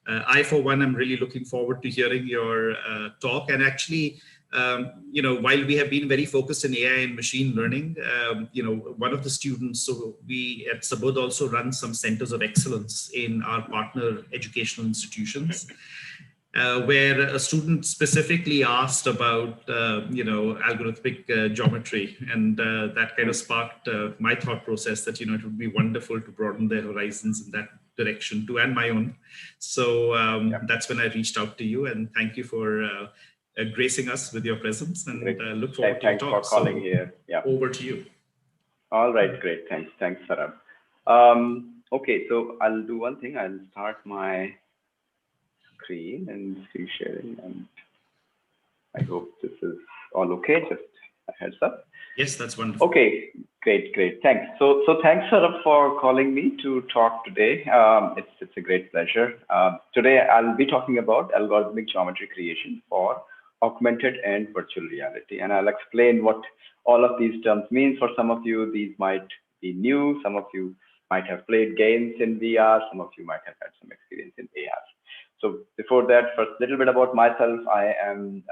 I, for one, am really looking forward to hearing your talk. And actually, while we have been very focused in AI and machine learning, one of the students, so we at Sabudh also run some centers of excellence in our partner educational institutions, where a student specifically asked about, algorithmic geometry, and that kind of sparked my thought process that, it would be wonderful to broaden their horizons in that direction too, and my own. So that's when I reached out to you, and thank you for gracing us with your presence, and look forward to your talk. Thanks for calling here. Yeah. Over to you. All right, great. Thanks, Sarab. Okay, so I'll do one thing. I'll start my screen and screen sharing, and I hope this is all okay. Just a heads up. Yes, that's wonderful. Okay, great. Thanks. So thanks, Sarab, for calling me to talk today. It's a great pleasure. Today I'll be talking about algorithmic geometry creation for augmented and virtual reality, and I'll explain what all of these terms mean. For some of you, these might be new. Some of you might have played games in VR. Some of you might have had some experience in AR. So before that, first, a little bit about myself. I am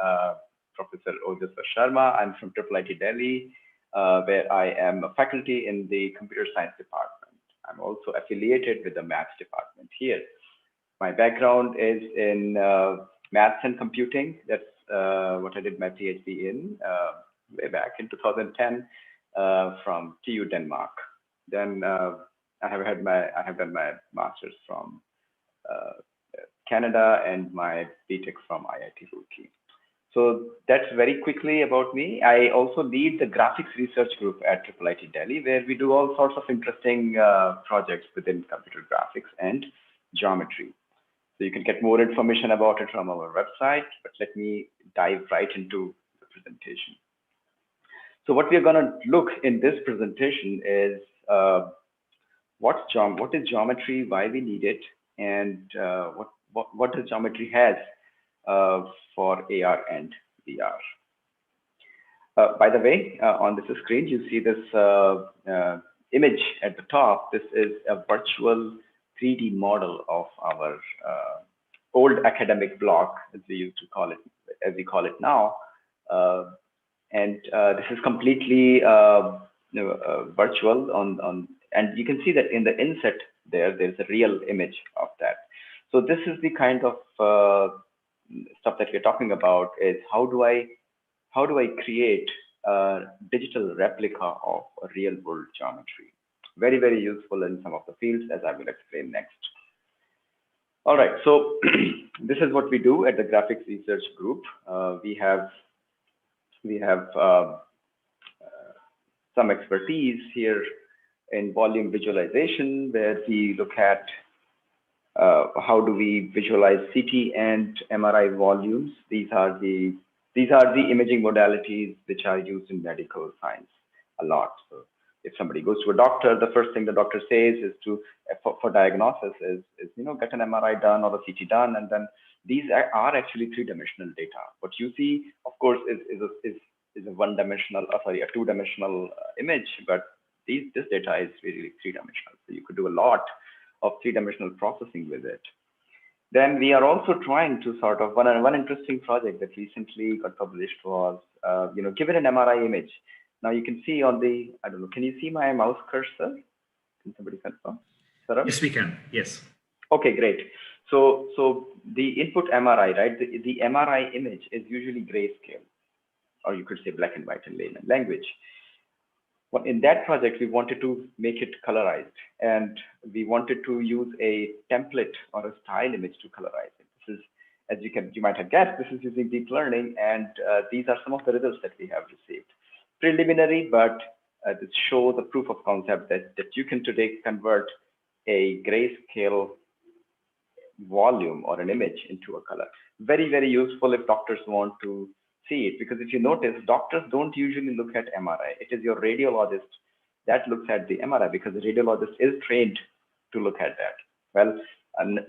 Professor Ojaswa Sharma. I'm from IIIT Delhi, where I am a faculty in the computer science department. I'm also affiliated with the maths department here. My background is in maths and computing. That's what I did my PhD in way back in 2010 from TU Denmark. Then I have done my master's from Canada and my BTech from IIT Roorkee. So that's very quickly about me. I also lead the graphics research group at IIIT Delhi, where we do all sorts of interesting projects within computer graphics and geometry. So you can get more information about it from our website, but let me dive right into the presentation. So what we're going to look in this presentation is what is geometry, why we need it, and what does geometry has for AR and VR. By the way, on this screen, you see this image at the top. This is a virtual 3D model of our old academic block, as we used to call it, as we call it now. And this is completely virtual and you can see that in the inset there's a real image of that. So this is the kind of stuff that we're talking about, is how do I create a digital replica of a real world geometry? Very, very useful in some of the fields, as I will explain next. All right, so this is what we do at the graphics research group. We have some expertise here in volume visualization, where we look at how do we visualize CT and MRI volumes. These are the imaging modalities which are used in medical science a lot. So if somebody goes to a doctor, the first thing the doctor says is for diagnosis is get an MRI done or a CT done, and then these are actually three-dimensional data. What you see, of course, is a one-dimensional, a two-dimensional image, but this data is really three-dimensional. So you could do a lot of three-dimensional processing with it. Then we are also trying to sort of, one interesting project that recently got published was, given an MRI image. Now you can see on the, I don't know, can you see my mouse cursor? Can somebody confirm? Sarab? Yes, we can. Yes. Okay, great. So the input MRI, right? The MRI image is usually grayscale, or you could say black and white in layman language. Well, in that project, we wanted to make it colorized, and we wanted to use a template or a style image to colorize it. This is, as you might have guessed, this is using deep learning, and these are some of the results that we have received. Preliminary, but this shows the proof of concept that you can today convert a grayscale volume or an image into a color. Very, very useful if doctors want to see it, because if you notice, doctors don't usually look at MRI. It is your radiologist that looks at the MRI, because the radiologist is trained to look at that. Well,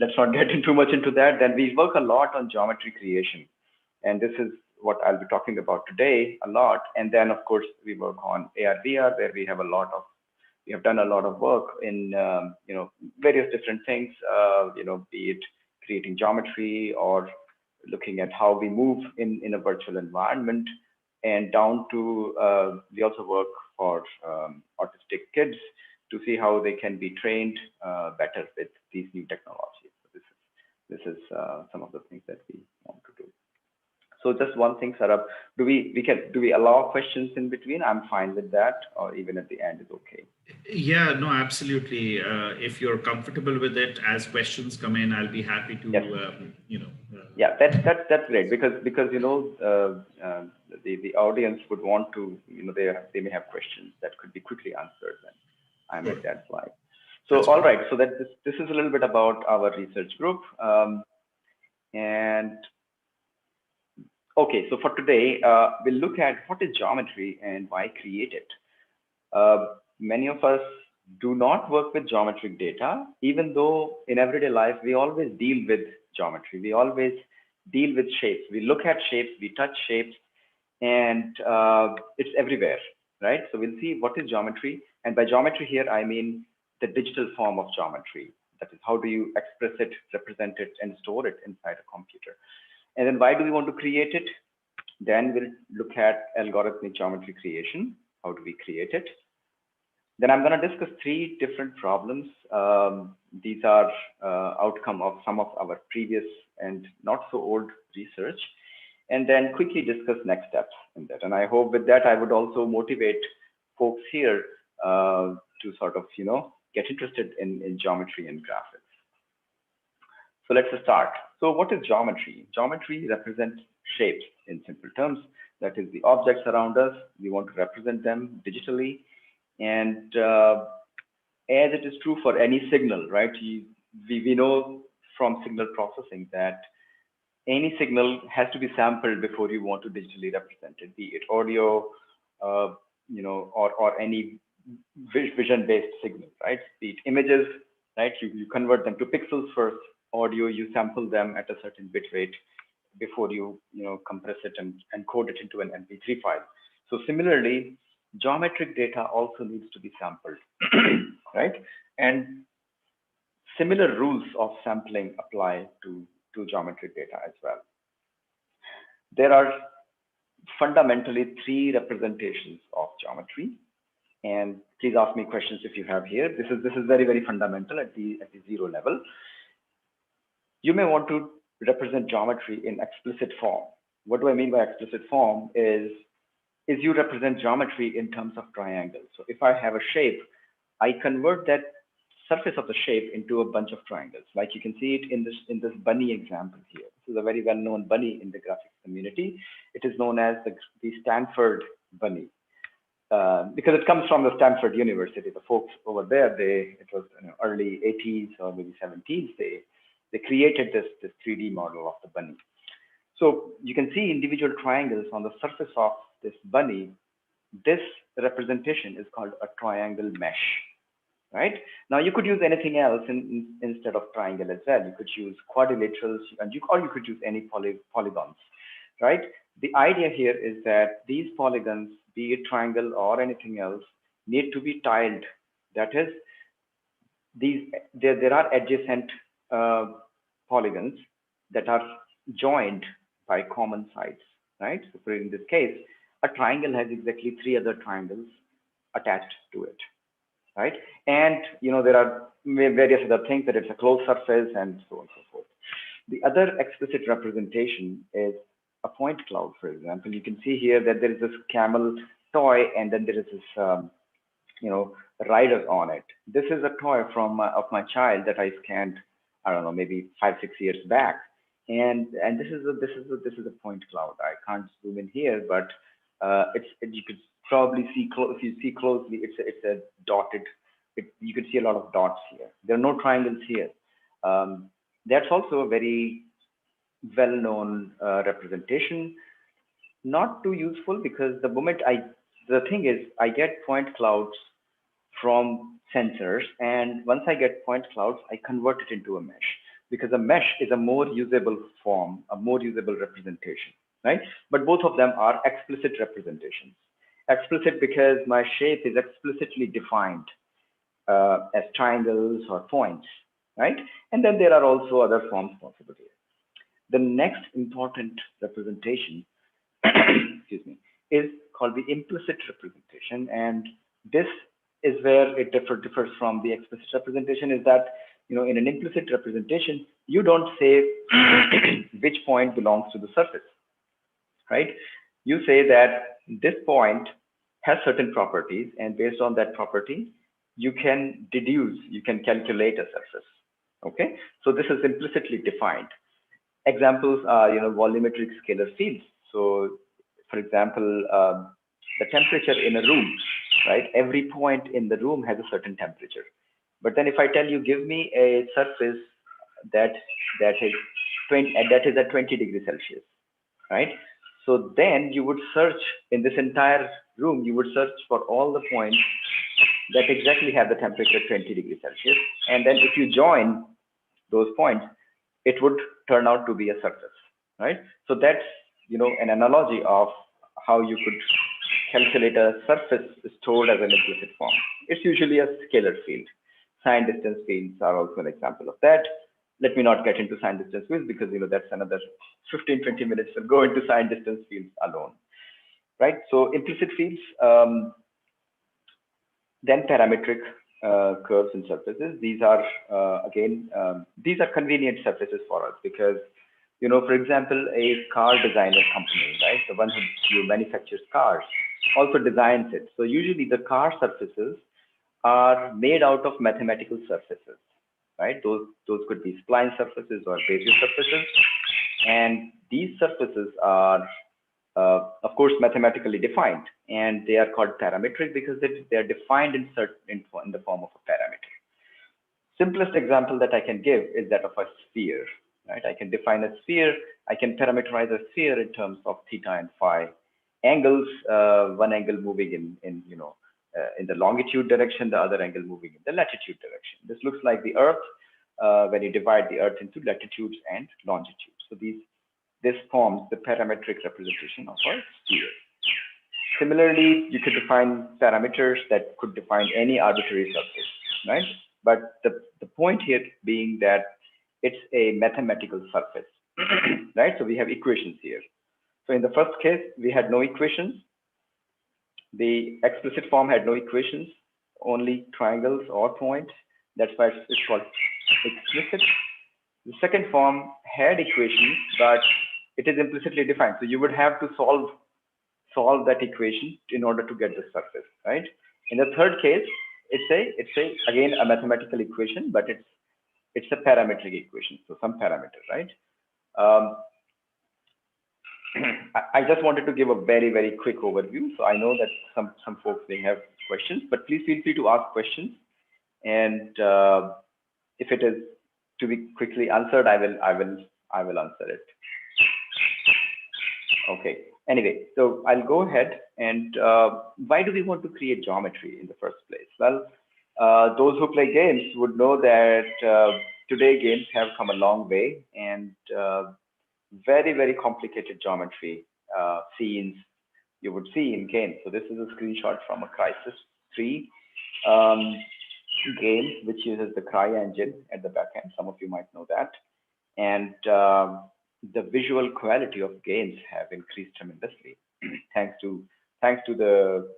let's not get too much into that. Then we work a lot on geometry creation, and this is what I'll be talking about today a lot. And then, of course, we work on AR/VR, where we have a lot of we have done a lot of work in various different things, be it creating geometry or looking at how we move in a virtual environment, and down to we also work for autistic kids to see how they can be trained better with these new technologies. So this is some of the things that we want to do. So just one thing, Sarab, do we allow questions in between? I'm fine with that, or even at the end is okay. Yeah, no, absolutely. If you're comfortable with it, as questions come in, I'll be happy to, Yes. Yeah, that's great, because the audience would want to, they may have questions that could be quickly answered when I'm at that slide. So That's all right. right, so that this is a little bit about our research group, and okay, so for today, we'll look at what is geometry and why create it. Many of us do not work with geometric data, even though in everyday life, we always deal with geometry. We always deal with shapes. We look at shapes, we touch shapes, and it's everywhere, right? So we'll see what is geometry. And by geometry here, I mean the digital form of geometry. That is, how do you express it, represent it, and store it inside a computer? And then why do we want to create it? Then we'll look at algorithmic geometry creation. How do we create it? Then I'm going to discuss 3 different problems. These are outcome of some of our previous and not so old research, and then quickly discuss next steps in that. And I hope with that, I would also motivate folks here to sort of, get interested in geometry and graphics. So let's start. So what is geometry? Geometry represents shapes in simple terms. That is, the objects around us, we want to represent them digitally. And as it is true for any signal, right? We know from signal processing that any signal has to be sampled before you want to digitally represent it, be it audio, or any vision-based signal, right? Be it images, right? You convert them to pixels first. Audio, you sample them at a certain bit rate before you compress it and encode it into an MP3 file. So similarly, geometric data also needs to be sampled, right? And similar rules of sampling apply to geometric data as well. There are fundamentally 3 representations of geometry. And please ask me questions if you have here. This is very, very fundamental at the 0 level. You may want to represent geometry in explicit form. What do I mean by explicit form is you represent geometry in terms of triangles. So if I have a shape, I convert that surface of the shape into a bunch of triangles. Like you can see it in this bunny example here. This is a very well-known bunny in the graphics community. It is known as the Stanford bunny. Because it comes from the Stanford University. The folks over there, it was early 80s or maybe 70s, they created this 3D model of the bunny. So you can see individual triangles on the surface of this bunny. This representation is called a triangle mesh, right? Now you could use anything else instead of triangle as well. You could use quadrilaterals, or you could use any polygons, right? The idea here is that these polygons, be it triangle or anything else, need to be tiled. That is, there are adjacent polygons that are joined by common sides, right? So for in this case, a triangle has exactly 3 other triangles attached to it, right? And there are various other things, that it's a closed surface and so on and so forth. The other explicit representation is a point cloud, for example. You can see here that there is this camel toy, and then there is this rider on it. This is a toy of my child that I scanned, I don't know, maybe 5-6 years back, and this is a point cloud. I can't zoom in here, but you could probably see if you see closely, it's a dotted. You can see a lot of dots here. There are no triangles here. That's also a very well-known representation. Not too useful, because the thing is, I get point clouds from sensors, and once I get point clouds, I convert it into a mesh, because a mesh is a more usable form, a more usable representation, right? But both of them are explicit representations. Explicit because my shape is explicitly defined. as triangles or points, right? And then there are also other forms possible here. The next important representation, excuse me, is called the implicit representation. And this is where it differs from the explicit representation, is that, in an implicit representation, you don't say which point belongs to the surface, right? You say that this point has certain properties, and based on that property, you can deduce, you can calculate a surface. Okay, so this is implicitly defined. Examples are, volumetric scalar fields. So, for example, the temperature in a room, right? Every point in the room has a certain temperature. But then, if I tell you, give me a surface that is at 20 degrees Celsius, right? So then you would search in this entire room, you would search for all the points that exactly have the temperature 20 degrees Celsius. And then if you join those points, it would turn out to be a surface, right? So that's, an analogy of how you could calculate a surface stored as an implicit form. It's usually a scalar field. Sign distance fields are also an example of that. Let me not get into sign distance fields because, that's another 15-20 minutes to go into sign distance fields alone, right? So implicit fields, then parametric curves and surfaces. These are, these are convenient surfaces for us because, for example, a car designer company, right? The one who manufactures cars also designs it. So usually the car surfaces are made out of mathematical surfaces, right? Those could be spline surfaces or Bezier surfaces. And these surfaces are, of course, mathematically defined, and they are called parametric because they are defined in the form of a parameter. Simplest example that I can give is that of a sphere, right? I can define a sphere. I can parameterize a sphere in terms of theta and phi angles. One angle moving in the longitude direction, the other angle moving in the latitude direction. This looks like the Earth when you divide the Earth into latitudes and longitudes. So this forms the parametric representation of a sphere. Similarly, you could define parameters that could define any arbitrary surface, right? But the point here being that it's a mathematical surface, right? So we have equations here. So in the first case, we had no equations. The explicit form had no equations, only triangles or points. That's why it's called explicit. The second form had equations, but it is implicitly defined. So you would have to solve that equation in order to get the surface, right? In the third case, it's again a mathematical equation, but it's a parametric equation, so some parameter, right? I just wanted to give a very, very quick overview. So I know that some folks may have questions, but please feel free to ask questions. And if it is to be quickly answered, I will answer it. Okay. Anyway, so I'll go ahead and why do we want to create geometry in the first place? Well, those who play games would know that today games have come a long way, and very, very complicated geometry scenes you would see in games. So this is a screenshot from a Crysis 3 game, which uses the Cry engine at the back end. Some of you might know that. And the visual quality of games have increased tremendously thanks to the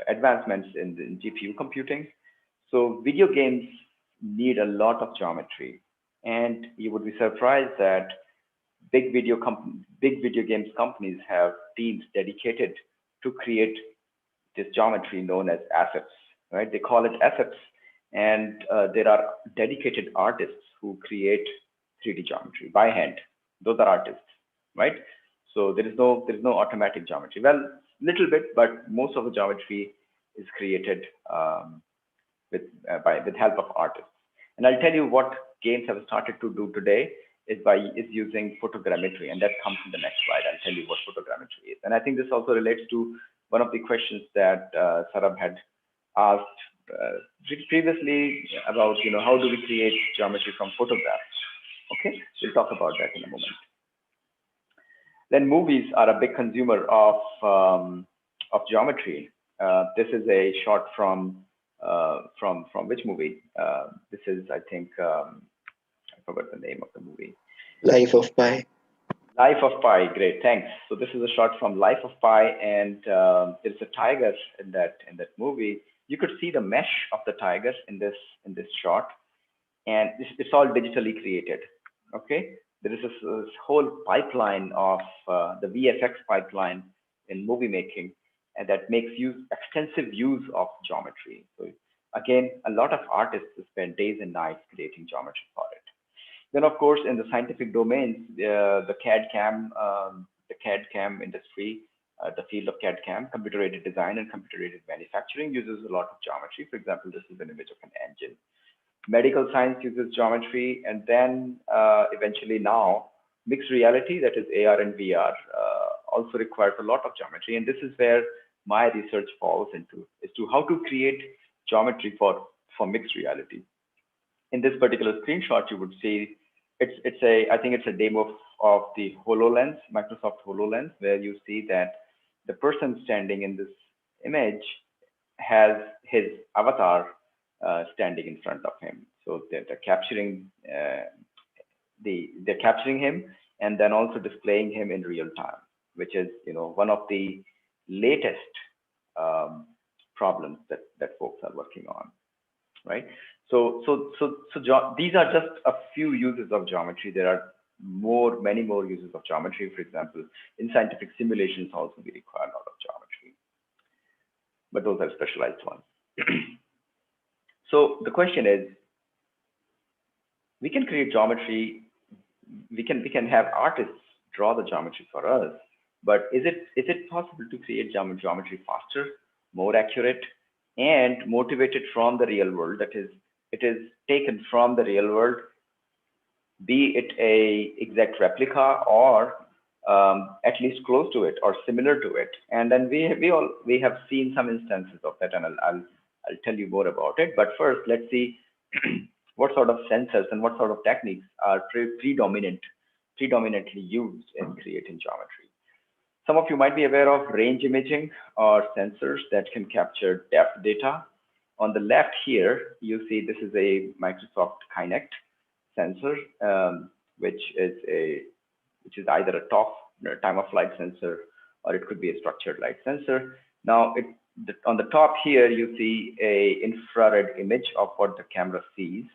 advancements in GPU computing. So video games need a lot of geometry, and you would be surprised that big video games companies have teams dedicated to create this geometry known as assets, right? They call it assets, and there are dedicated artists who create 3D geometry by hand. Those are artists, right? So there is no automatic geometry. Well, little bit, but most of the geometry is created with help of artists. And I'll tell you what games have started to do today is using photogrammetry, and that comes in the next slide. I'll tell you what photogrammetry is. And I think this also relates to one of the questions that Sarab had asked previously about, how do we create geometry from photographs? Okay, we'll talk about that in a moment. Then movies are a big consumer of geometry. This is a shot from from which movie? This is, I think, I forgot the name of the movie. Life of Pi. Life of Pi. Great, thanks. So this is a shot from Life of Pi, and there's a tiger in that movie. You could see the mesh of the tiger in this shot, and it's all digitally created. Okay, there is this whole pipeline of the VFX pipeline in movie making, and that makes extensive use of geometry. So again, a lot of artists spend days and nights creating geometry for it. Then, of course, in the scientific domains, the CAD/CAM industry, the field of CAD/CAM, computer-aided design and computer-aided manufacturing uses a lot of geometry. For example, this is an image of an engine. Medical science uses geometry, and then eventually now mixed reality, that is AR and VR, also requires a lot of geometry. And this is where my research falls into, is to how to create geometry for mixed reality. In this particular screenshot, you would see I think it's a demo of the HoloLens, Microsoft HoloLens, where you see that the person standing in this image has his avatar standing in front of him. So they're capturing they're capturing him and then also displaying him in real time, which is one of the latest problems that folks are working on, right? So these are just a few uses of geometry. There are many more uses of geometry. For example, in scientific simulations also we require a lot of geometry, but those are specialized ones. So the question is, we can create geometry, we can have artists draw the geometry for us, but is it possible to create geometry faster, more accurate, and motivated from the real world? That is, it is taken from the real world, be it a exact replica or at least close to it or similar to it. And then we have seen some instances of that, and I'll tell you more about it. But first, let's see what sort of sensors and what sort of techniques are predominantly used in creating geometry. Some of you might be aware of range imaging or sensors that can capture depth data. On the left here, you see this is a Microsoft Kinect sensor, which is either a time of flight sensor, or it could be a structured light sensor. Now, on the top here, you see a infrared image of what the camera sees.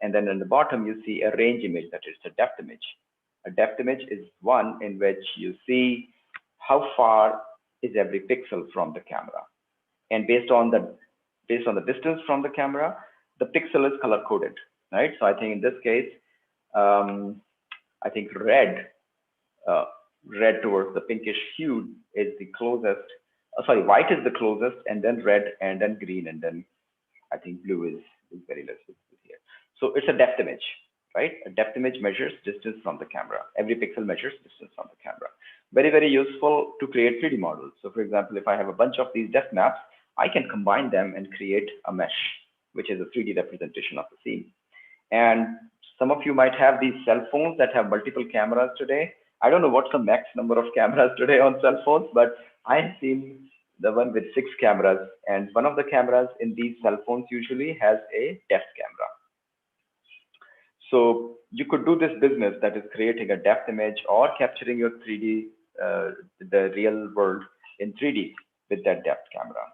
And then on the bottom, you see a range image, that is a depth image. A depth image is one in which you see how far is every pixel from the camera. And based on the distance from the camera, the pixel is color coded, right? So I think in this case, I think red towards the pinkish hue is the closest. Sorry, white is the closest, and then red, and then green, and then I think blue is very less here. So it's a depth image, right? A depth image measures distance from the camera. Every pixel measures distance from the camera. Very, very useful to create 3D models. So for example, if I have a bunch of these depth maps, I can combine them and create a mesh, which is a 3D representation of the scene. And some of you might have these cell phones that have multiple cameras today. I don't know what's the max number of cameras today on cell phones, but I have seen the one with 6 cameras, and one of the cameras in these cell phones usually has a depth camera. So you could do this business, that is creating a depth image or capturing your 3D, the real world in 3D with that depth camera.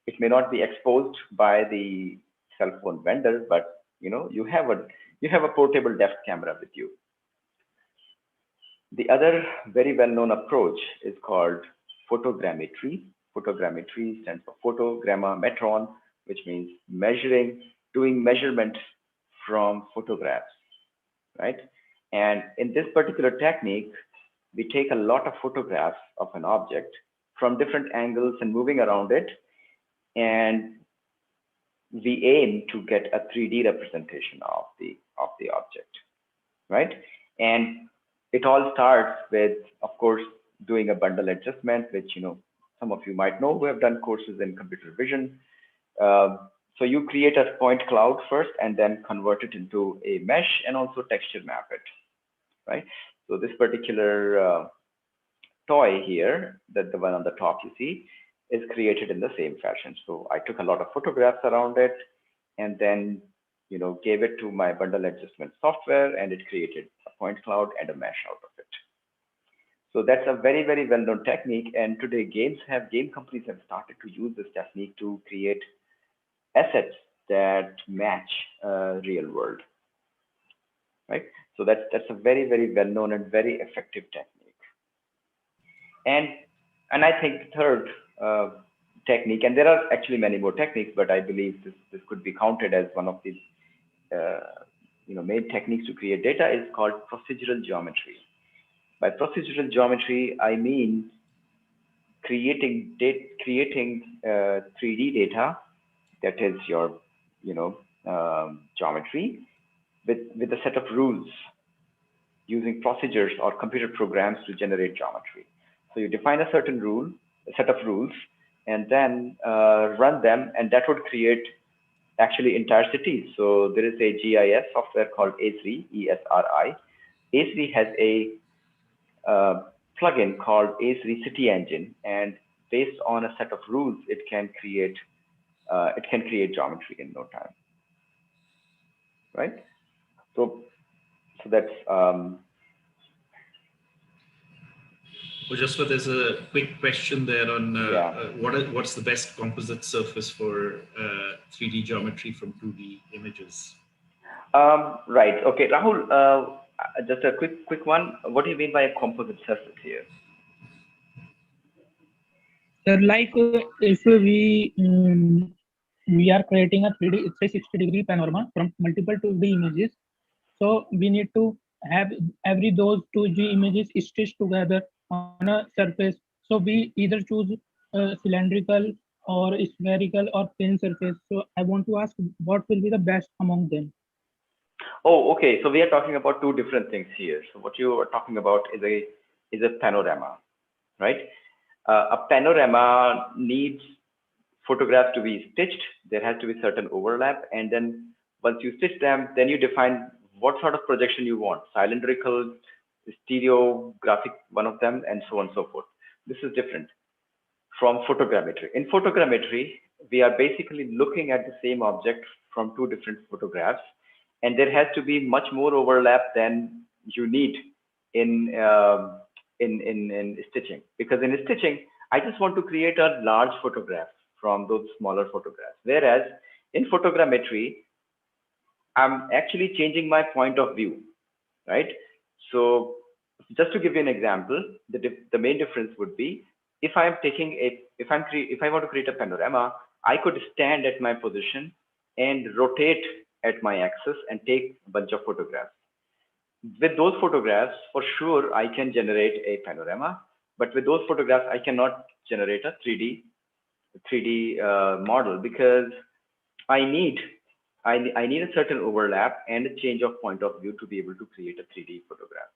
It may not be exposed by the cell phone vendor, but you have a portable depth camera with you. The other very well-known approach is called photogrammetry. Photogrammetry stands for photogrammetron, which means doing measurements from photographs, right? And in this particular technique, we take a lot of photographs of an object from different angles and moving around it, and we aim to get a 3D representation of the object, right? And it all starts with, of course, doing a bundle adjustment, which some of you might know who have done courses in computer vision. So you create a point cloud first, and then convert it into a mesh, and also texture map it, right? So this particular toy here, the one on the top you see, is created in the same fashion. So I took a lot of photographs around it and then, gave it to my bundle adjustment software, and it created a point cloud and a mesh out of it. So that's a very, very well-known technique. And today game companies have started to use this technique to create assets that match real world, right? So that's a very, very well-known and very effective technique. And I think the third technique, and there are actually many more techniques, but I believe this could be counted as one of the main techniques to create data, is called procedural geometry. By procedural geometry, I mean creating 3D data, that is your geometry, with a set of rules, using procedures or computer programs to generate geometry. So you define a certain set of rules, and then run them, and that would create actually entire cities. So there is a GIS software called A3, ESRI. A3 has a plugin called A3 City Engine, and based on a set of rules, it can create geometry in no time, right? So that's Ojaswa, there's a quick question there on what's the best composite surface for 3D geometry from 2D images? Right. Okay, Rahul. Just a quick one. What do you mean by a composite surface here? So, like if we are creating a 360-degree panorama from multiple 2D images, so we need to have every those 2D images stitched together on a surface. So we either choose cylindrical or spherical or thin surface. So I want to ask, what will be the best among them? Oh, okay. So we are talking about two different things here. So what you are talking about is a panorama, right? A panorama needs photographs to be stitched. There has to be certain overlap, and then once you stitch them, then you define what sort of projection you want: cylindrical, stereographic, one of them, and so on and so forth. This is different from photogrammetry. In photogrammetry, we are basically looking at the same object from two different photographs, and there has to be much more overlap than you need in stitching. Because in stitching, I just want to create a large photograph from those smaller photographs. Whereas in photogrammetry, I'm actually changing my point of view, right? So just to give you an example, the main difference would be, if I want to create a panorama, I could stand at my position and rotate at my axis and take a bunch of photographs. With those photographs, for sure, I can generate a panorama, but with those photographs, I cannot generate a 3D model, because I need a certain overlap and a change of point of view to be able to create a 3D photograph.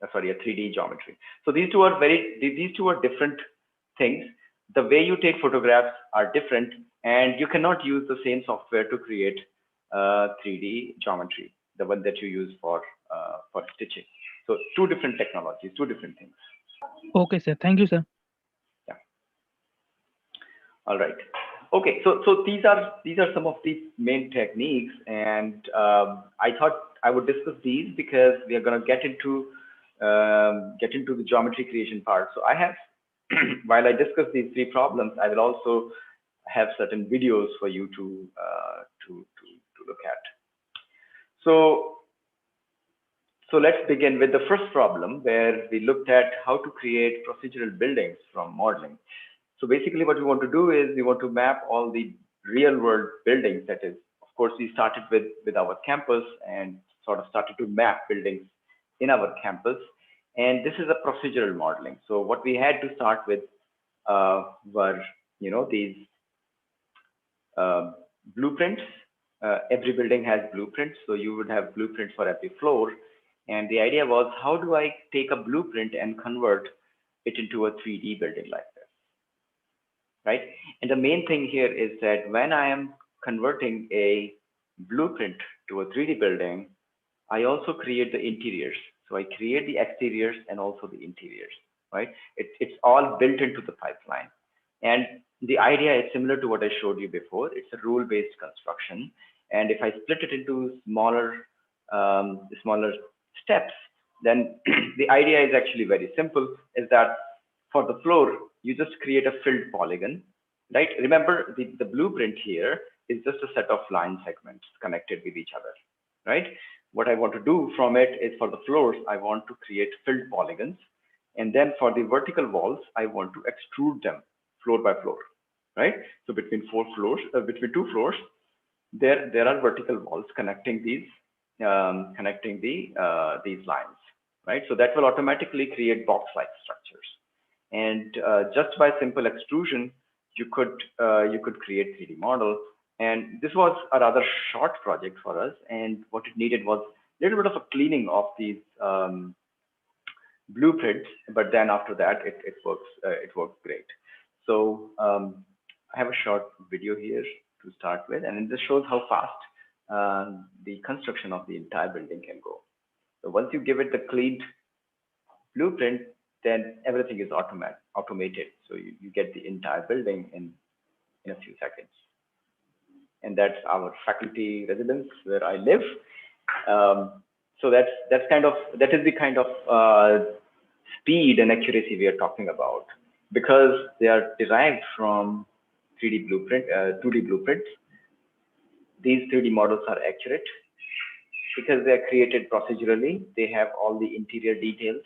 A 3D geometry. So these two are different things. The way you take photographs are different, and you cannot use the same software to create 3D geometry, the one that you use for stitching. So two different technologies, two different things. Okay, sir. Thank you, sir. Yeah. All right. Okay. So these are some of the main techniques, and I thought I would discuss these because we are going to get into the geometry creation part. So I have, while I discuss these three problems, I will also have certain videos for you to look at. So let's begin with the first problem, where we looked at how to create procedural buildings from modeling. So basically what we want to do is we want to map all the real world buildings. That is, of course, we started with our campus and sort of started to map buildings in our campus. And this is a procedural modeling. So what we had to start with were, these blueprints. Every building has blueprints. So you would have blueprints for every floor. And the idea was, how do I take a blueprint and convert it into a 3D building like this, right? And the main thing here is that when I am converting a blueprint to a 3D building, I also create the interiors. So I create the exteriors and also the interiors, right? It's all built into the pipeline. And the idea is similar to what I showed you before. It's a rule-based construction. And if I split it into smaller steps, then the idea is actually very simple, is that for the floor, you just create a filled polygon, right? Remember, the blueprint here is just a set of line segments connected with each other, right? What I want to do from it is, for the floors, I want to create filled polygons. And then for the vertical walls, I want to extrude them floor by floor, right? So between between two floors, there are vertical walls connecting these these lines, right? So that will automatically create box-like structures. And just by simple extrusion, you could create 3D model. And this was a rather short project for us. And what it needed was a little bit of a cleaning of these blueprints. But then after that, it works great. So I have a short video here to start with, and this shows how fast the construction of the entire building can go. So once you give it the cleaned blueprint, then everything is automated. So you get the entire building in a few seconds. And that's our faculty residence where I live. So that is the kind of speed and accuracy we are talking about, because they are derived from 2D blueprints. These 3D models are accurate because they are created procedurally. They have all the interior details.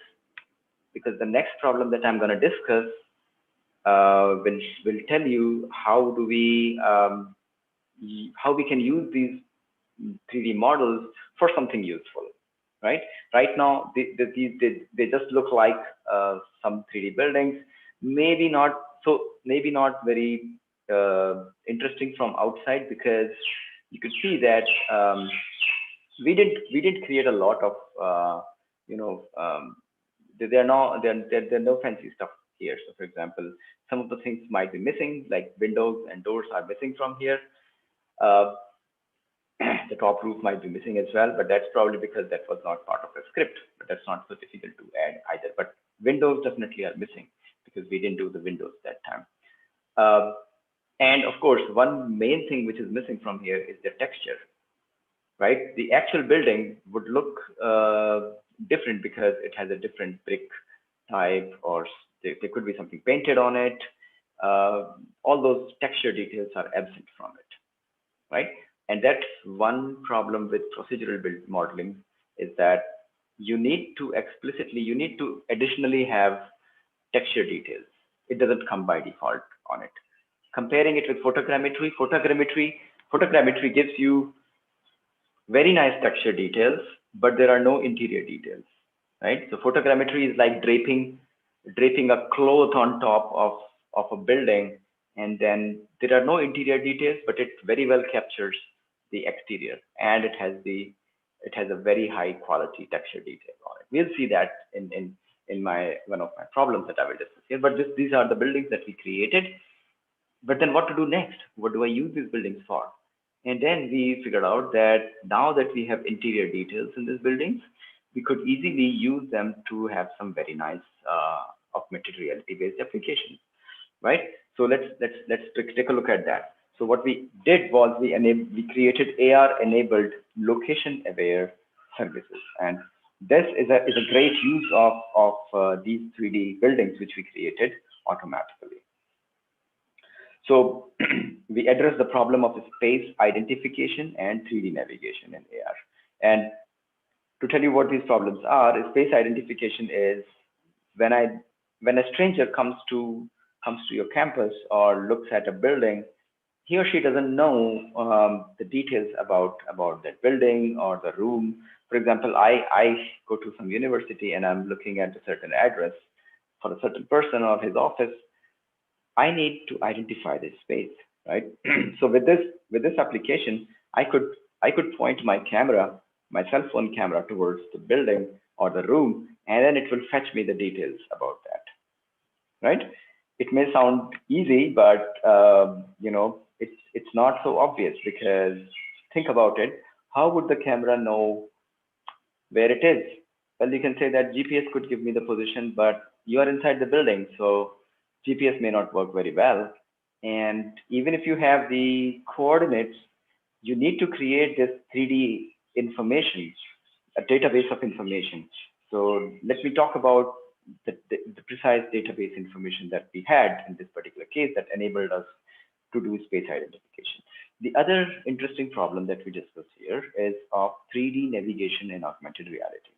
Because the next problem that I'm going to discuss will tell you how we can use these 3D models for something useful, right? Right now, they just look like some 3D buildings. Maybe not very interesting from outside, because you could see that we didn't create a lot of there are no fancy stuff here. So for example, some of the things might be missing, like windows and doors are missing from here. The top roof might be missing as well, but that's probably because that was not part of the script. But that's not so difficult to add either. But windows definitely are missing because we didn't do the windows that time. And of course, one main thing which is missing from here is the texture, right? The actual building would look different because it has a different brick type, or there could be something painted on it. All those texture details are absent from it, right? And that's one problem with procedural build modeling, is that you need to additionally have texture details. It doesn't come by default on it. Comparing it with photogrammetry gives you very nice texture details, but there are no interior details, right? So photogrammetry is like draping a cloth on top of a building, and then there are no interior details, but it very well captures the exterior, and it has a very high quality texture detail on it. We'll see that in one of my problems that I will discuss here. But these are the buildings that we created. But then what to do next? What do I use these buildings for? And then we figured out that now that we have interior details in these buildings, we could easily use them to have some very nice augmented reality based applications, right? So let's take a look at that. So what we did was we created AR enabled location aware services, and this is a great use of these 3D buildings which we created automatically. So we address the problem of space identification and 3D navigation in AR. And to tell you what these problems are, space identification is when a stranger comes to your campus or looks at a building, he or she doesn't know the details about that building or the room. For example, I go to some university and I'm looking at a certain address for a certain person or his office. I need to identify this space, right? So with this application, I could point my cell phone camera towards the building or the room, and then it will fetch me the details about that, right? It may sound easy, but it's not so obvious, because think about it. How would the camera know where it is? Well, you can say that GPS could give me the position, but you are inside the building, so GPS may not work very well. And even if you have the coordinates, you need to create this 3D information, a database of information. So let me talk about the precise database information that we had in this particular case that enabled us to do space identification. The other interesting problem that we discussed here is of 3D navigation in augmented reality.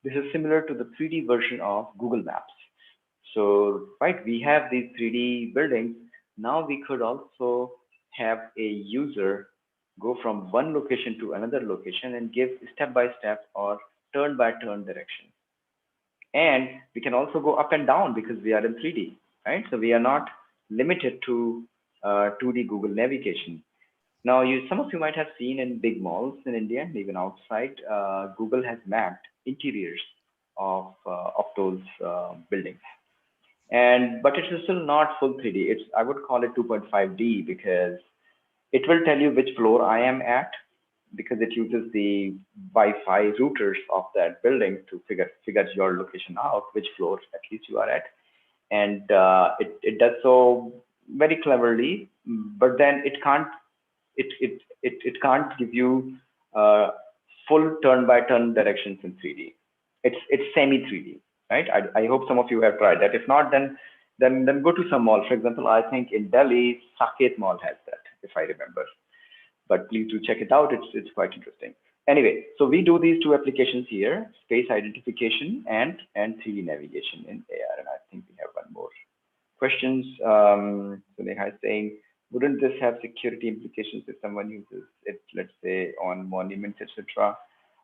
This is similar to the 3D version of Google Maps. So, right, we have these 3D buildings. Now we could also have a user go from one location to another location and give step-by-step or turn-by-turn direction. And we can also go up and down because we are in 3D, right? So we are not limited to 2D Google navigation. Now, some of you might have seen in big malls in India and even outside, Google has mapped interiors of those buildings. But it is still not full 3D. I would call it 2.5D because it will tell you which floor I am at, because it uses the Wi-Fi routers of that building to figure your location out, which floor at least you are at. And it does so very cleverly, but then it can't give you full turn-by-turn directions in 3D. It's semi-3D, right? I hope some of you have tried that. If not, then go to some mall. For example, I think in Delhi, Saket Mall has that, if I remember. But please do check it out. It's quite interesting. Anyway, so we do these two applications here: space identification and 3D navigation in AR. And I think we have one more questions. So Neha is saying, wouldn't this have security implications if someone uses it, let's say, on monuments, etc.?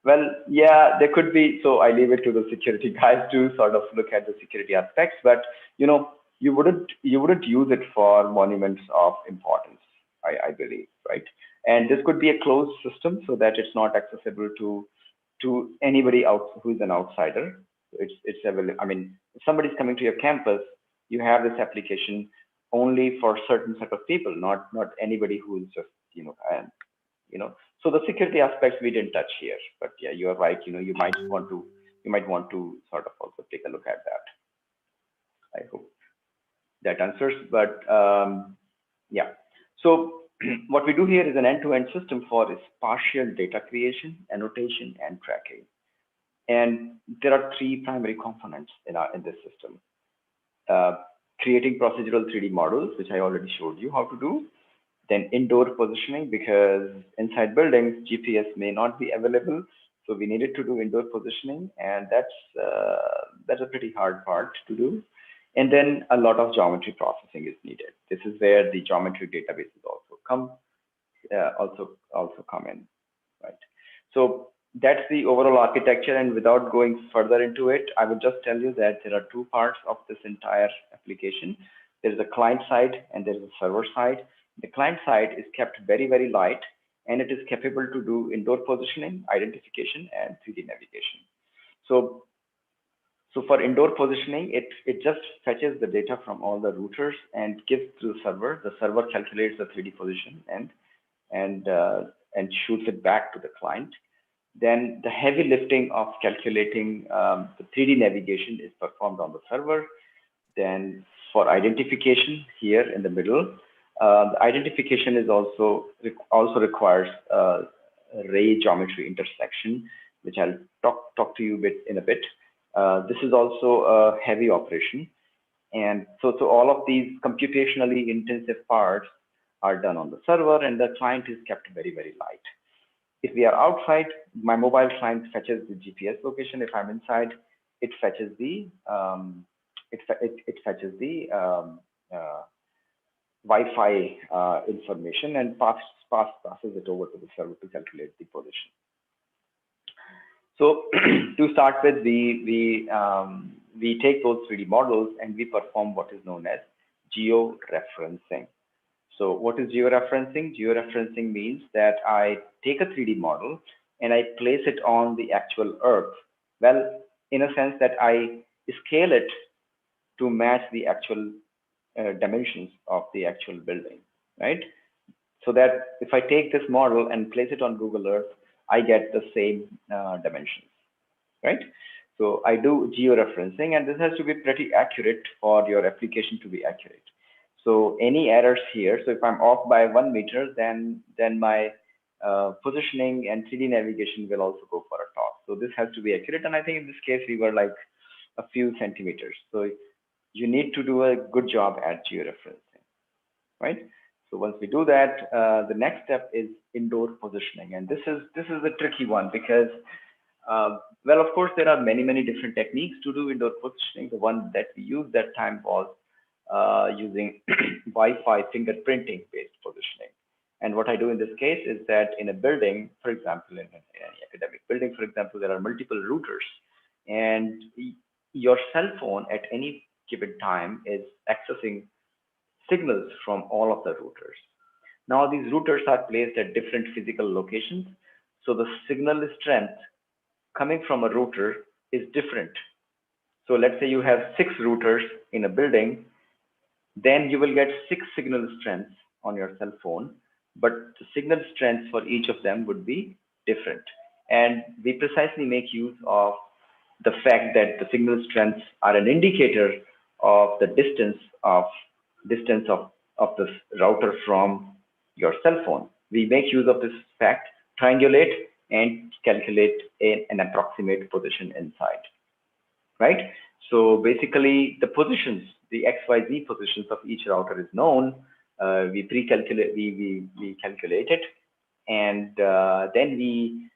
Well, yeah, there could be. So I leave it to the security guys to sort of look at the security aspects. But you wouldn't use it for monuments of importance, I believe, right? And this could be a closed system so that it's not accessible to anybody out who is an outsider. It's available. I mean, if somebody's coming to your campus, you have this application only for certain set of people, not anybody who is just So the security aspects we didn't touch here, but yeah, you are right. You might want to sort of also take a look at that. I hope that answers. But yeah, so what we do here is an end-to-end system for spatial data creation, annotation, and tracking. And there are three primary components in this system. Creating procedural 3D models, which I already showed you how to do. Then indoor positioning, because inside buildings, GPS may not be available. So we needed to do indoor positioning, and that's a pretty hard part to do. And then a lot of geometry processing is needed. This is where the geometry databases also come in, right? So that's the overall architecture. And without going further into it, I would just tell you that there are two parts of this entire application. There's a client side and there's a server side. The client side is kept very, very light, and it is capable to do indoor positioning, identification, and 3D navigation. So for indoor positioning, it just fetches the data from all the routers and gives to the server. The server calculates the 3D position and shoots it back to the client. Then the heavy lifting of calculating the 3D navigation is performed on the server. Then for identification here in the middle, the identification is also requires ray geometry intersection, which I'll talk to you in a bit. This is also a heavy operation, and so all of these computationally intensive parts are done on the server, and the client is kept very, very light. If we are outside, my mobile client fetches the GPS location. If I'm inside, it fetches the Wi-Fi information and passes it over to the server to calculate the position. So to start with, we take those 3D models and we perform what is known as georeferencing. So what is georeferencing? Georeferencing means that I take a 3D model and I place it on the actual Earth. Well, in a sense that I scale it to match the actual dimensions of the actual building, right? So that if I take this model and place it on Google Earth, I get the same dimensions, right? So I do georeferencing, and this has to be pretty accurate for your application to be accurate. So any errors here, so if I'm off by 1 meter, then my positioning and 3D navigation will also go for a toss. So this has to be accurate, and I think in this case we were like a few centimeters. So you need to do a good job at georeferencing, right? So once we do that, the next step is indoor positioning, and this is a tricky one because, well, of course, there are many different techniques to do indoor positioning. The one that we used that time was using Wi-Fi fingerprinting based positioning. And what I do in this case is that in a building, for example, in an academic building, for example, there are multiple routers, and your cell phone at any given time is accessing signals from all of the routers. Now these routers are placed at different physical locations, so the signal strength coming from a router is different. So let's say you have 6 routers in a building, then you will get 6 signal strengths on your cell phone, but the signal strengths for each of them would be different. And we precisely make use of the fact that the signal strengths are an indicator of the distance of this router from your cell phone. We make use of this fact, triangulate, and calculate an approximate position inside, right? So basically, the positions, the XYZ positions of each router is known. We pre-calculate, we calculate it, and then we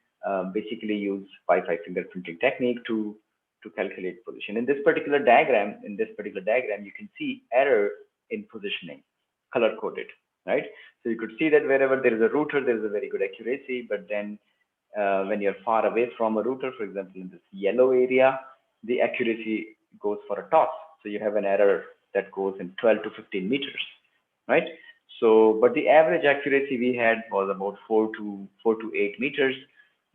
basically use Wi-Fi fingerprinting technique to calculate position. In this particular diagram, you can see error in positioning, color coded, right? So you could see that wherever there is a router, there is a very good accuracy, but then when you're far away from a router, for example, in this yellow area, the accuracy goes for a toss. So you have an error that goes in 12 to 15 meters, right? So, but the average accuracy we had was about 4 to 8 meters,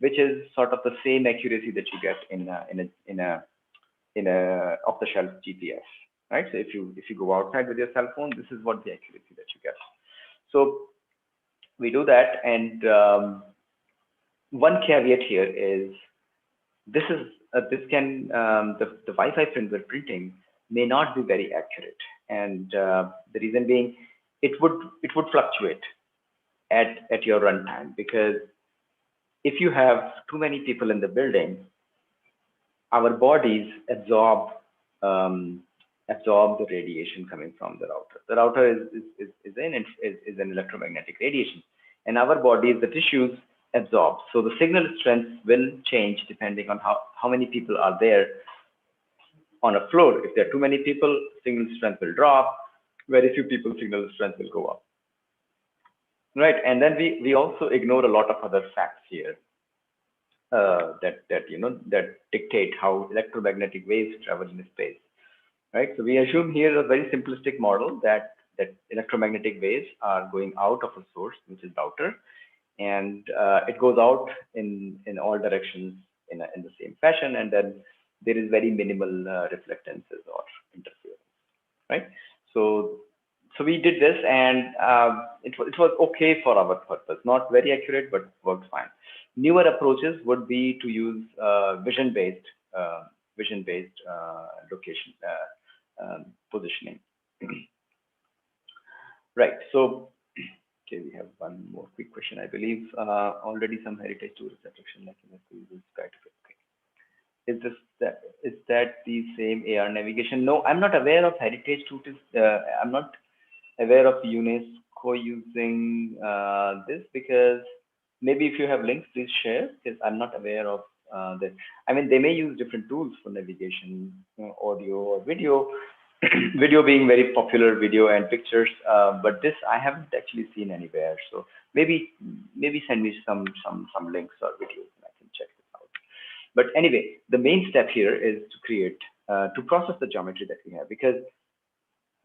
which is sort of the same accuracy that you get in a off-the-shelf GPS, right? So if you go outside with your cell phone, this is what the accuracy that you get. So we do that, and one caveat here is the Wi-Fi fingerprinting may not be very accurate, and the reason being it would fluctuate at your runtime, because if you have too many people in the building, our bodies absorb the radiation coming from the router. The router is an electromagnetic radiation, and our bodies, the tissues, absorb. So the signal strength will change depending on how many people are there on a floor. If there are too many people, signal strength will drop. Very few people, signal strength will go up. Right, and then we also ignore a lot of other facts here that dictate how electromagnetic waves travel in space. Right, so we assume here a very simplistic model that electromagnetic waves are going out of a source, which is router, and it goes out in all directions in the same fashion, and then there is very minimal reflectances or interference, right? So we did this, and it was okay for our purpose, not very accurate, but worked fine. Newer approaches would be to use vision-based location positioning. Right. So, okay, we have one more quick question. I believe already some heritage tourist attraction like in is that the same AR navigation? No, I'm not aware of heritage tourist. I'm not aware of UNESCO using this, because maybe if you have links, please share, because I'm not aware of that. I mean, they may use different tools for navigation, audio or video, video being very popular, video and pictures, but this I haven't actually seen anywhere. So maybe send me some links or videos and I can check this out. But anyway, the main step here is to create, to process the geometry that we have, because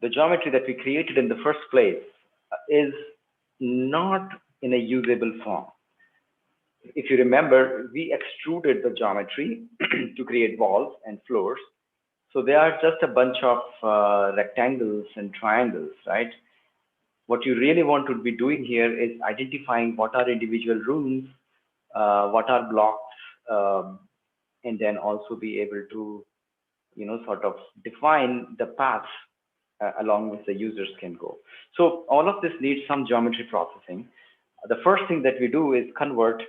the geometry that we created in the first place is not in a usable form. If you remember, we extruded the geometry to create walls and floors. So they are just a bunch of rectangles and triangles, right? What you really want to be doing here is identifying what are individual rooms, what are blocks, and then also be able to, sort of define the paths along which the users can go. So all of this needs some geometry processing. The first thing that we do is convert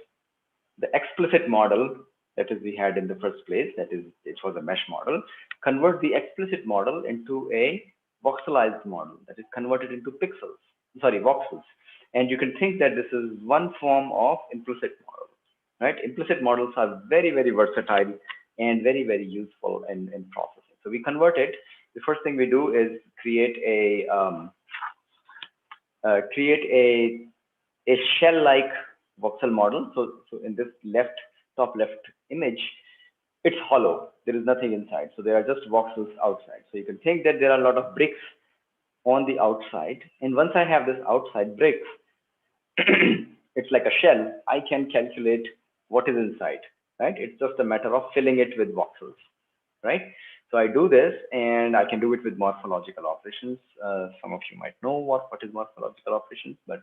the explicit model that is we had in the first place, that is, it was a mesh model, convert the explicit model into a voxelized model that is converted into voxels. And you can think that this is one form of implicit model, right? Implicit models are very, very versatile and very, very useful in processing. So we convert it. The first thing we do is create a shell-like voxel model. So in this top left image, it's hollow. There is nothing inside. So there are just voxels outside. So you can think that there are a lot of bricks on the outside. And once I have this outside bricks, it's like a shell. I can calculate what is inside, right? It's just a matter of filling it with voxels, right? So I do this, and I can do it with morphological operations. Some of you might know what is morphological operations, but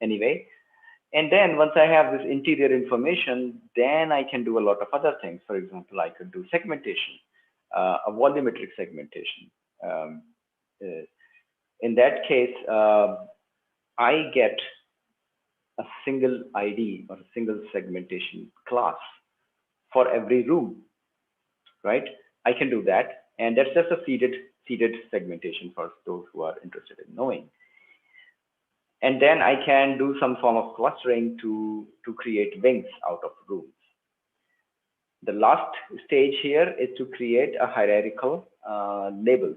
anyway. And then once I have this interior information, then I can do a lot of other things. For example, I could do segmentation, a volumetric segmentation. In that case, I get a single ID or a single segmentation class for every room, right? I can do that. And that's just a seeded segmentation for those who are interested in knowing. And then I can do some form of clustering to create wings out of rooms. The last stage here is to create a hierarchical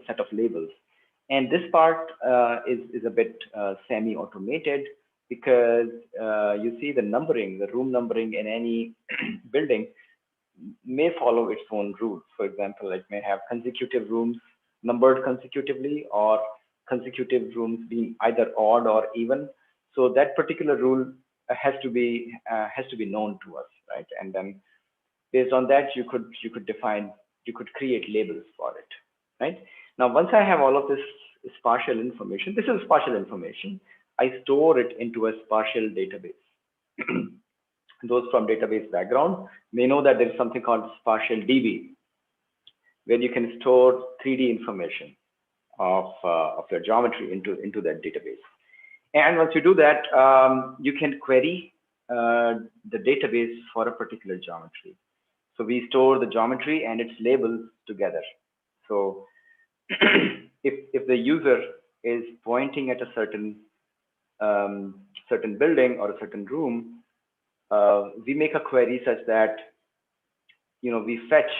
set of labels. And this part is a bit semi-automated, because you see the room numbering in any building may follow its own rules. For example, it may have consecutive rooms numbered consecutively, or consecutive rooms being either odd or even. So that particular rule has to be known to us, right? And then based on that, you could create labels for it, right? Now, once I have all of this spatial information, this is spatial information, I store it into a spatial database. Those from database background may know that there is something called spatial DB, where you can store 3D information of your geometry into that database. And once you do that, you can query the database for a particular geometry. So we store the geometry and its labels together. So if the user is pointing at a certain building or a certain room, we make a query such that we fetch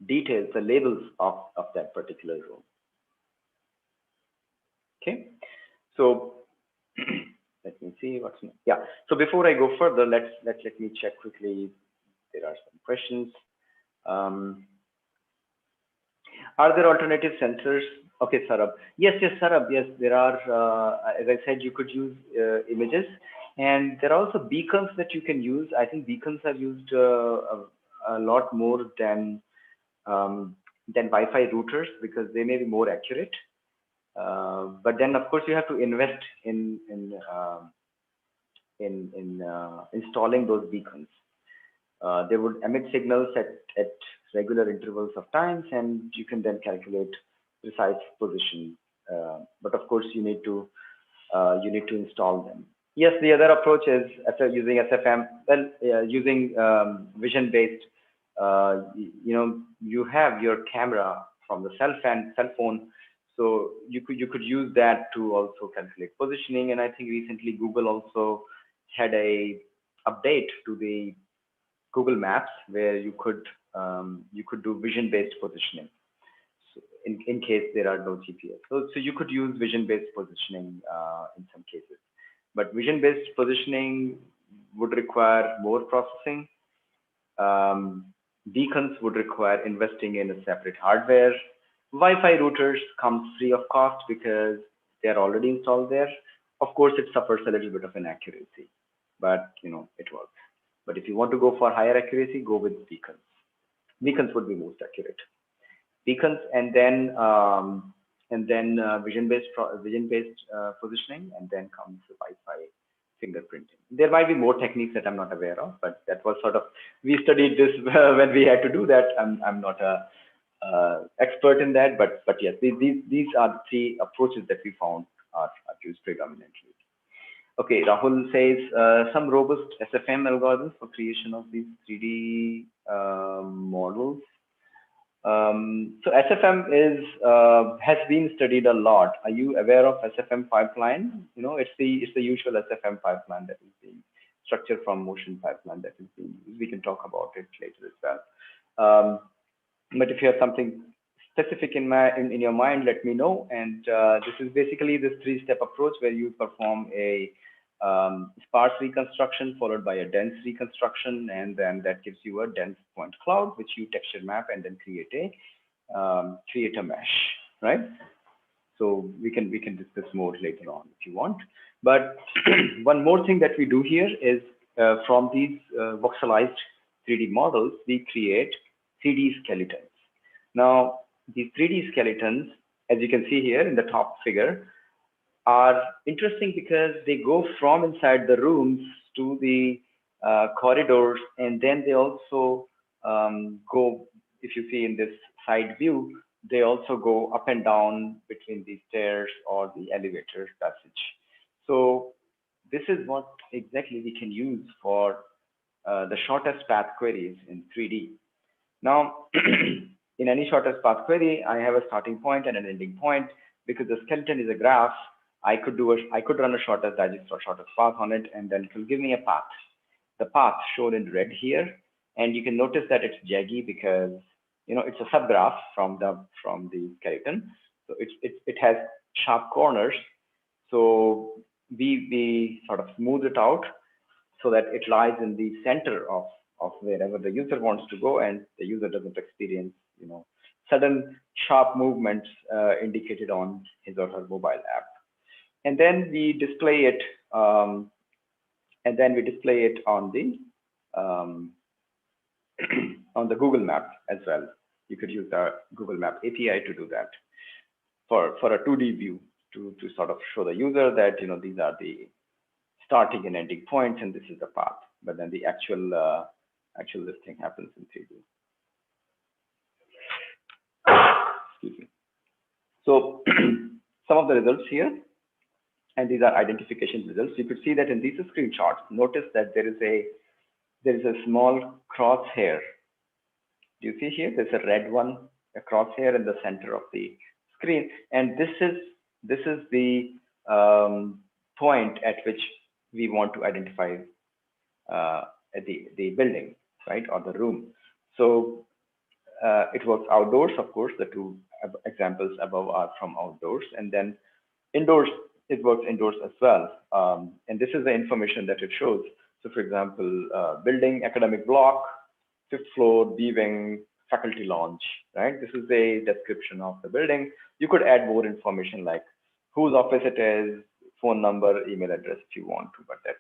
details, the labels of that particular room. Okay, so let me see what's next. Yeah. So before I go further, let me check quickly. There are some questions. Are there alternative sensors? Okay, Sarab. Yes, Sarab. Yes, there are. As I said, you could use images, and there are also beacons that you can use. I think beacons are used a lot more than Wi-Fi routers, because they may be more accurate. But then, of course, you have to invest in installing those beacons. They would emit signals at regular intervals of times, and you can then calculate precise position. But of course, you need to install them. Yes, the other approach is using SFM. Well, using vision-based. You have your camera from the cell phone. So you could use that to also calculate positioning. And I think recently Google also had a update to the Google Maps, where you could do vision-based positioning, so in case there are no GPS. So you could use vision-based positioning in some cases. But vision-based positioning would require more processing. Beacons would require investing in a separate hardware. Wi-Fi routers come free of cost because they're already installed there. Of course, it suffers a little bit of inaccuracy, but it works. But if you want to go for higher accuracy, go with beacons. Beacons would be most accurate. Beacons, and then vision-based positioning, and then comes the Wi-Fi fingerprinting. There might be more techniques that I'm not aware of, but that was sort of, we studied this when we had to do that. I'm not a expert in that, but yes, these are the three approaches that we found are used predominantly. Okay, Rahul says some robust SFM algorithms for creation of these 3D models. So SFM is has been studied a lot. Are you aware of SFM pipeline? You know, it's the usual SFM pipeline that is being structured from motion pipeline that is being used. We can talk about it later as well. But if you have something specific in your mind, let me know. And this is basically this 3-step approach where you perform a sparse reconstruction followed by a dense reconstruction, and then that gives you a dense point cloud, which you texture map and then create a mesh, right? So we can discuss more later on if you want. But one more thing that we do here is from these voxelized 3D models, we create 3D skeletons. Now, these 3D skeletons, as you can see here in the top figure, are interesting because they go from inside the rooms to the corridors, and then they also go, if you see in this side view, they also go up and down between the stairs or the elevator passage. So this is what exactly we can use for the shortest path queries in 3D. Now, in any shortest path query, I have a starting point and an ending point. Because the skeleton is a graph, I could run a shortest digest or shortest path on it, and then it will give me a path. The path shown in red here, and you can notice that it's jaggy because it's a subgraph from the skeleton, so it has sharp corners. So we sort of smooth it out so that it lies in the center of wherever the user wants to go, and the user doesn't experience sudden sharp movements indicated on his or her mobile app. And then we display it on the on the Google Map as well. You could use the Google Map API to do that for a 2D view to sort of show the user that these are the starting and ending points, and this is the path. But then the actual listing happens in 3D. Excuse me. So some of the results here, and these are identification results. You could see that in these screenshots. Notice that there is a small crosshair. Do you see here? There's a red one, a crosshair in the center of the screen, and this is the point at which we want to identify the building, right, or the room. So it works outdoors, of course. The two examples above are from outdoors, and then indoors, it works indoors as well. And this is the information that it shows. So for example, building, academic block, 5th floor, B-wing, faculty lounge, right? This is a description of the building. You could add more information like whose office it is, phone number, email address if you want to, but that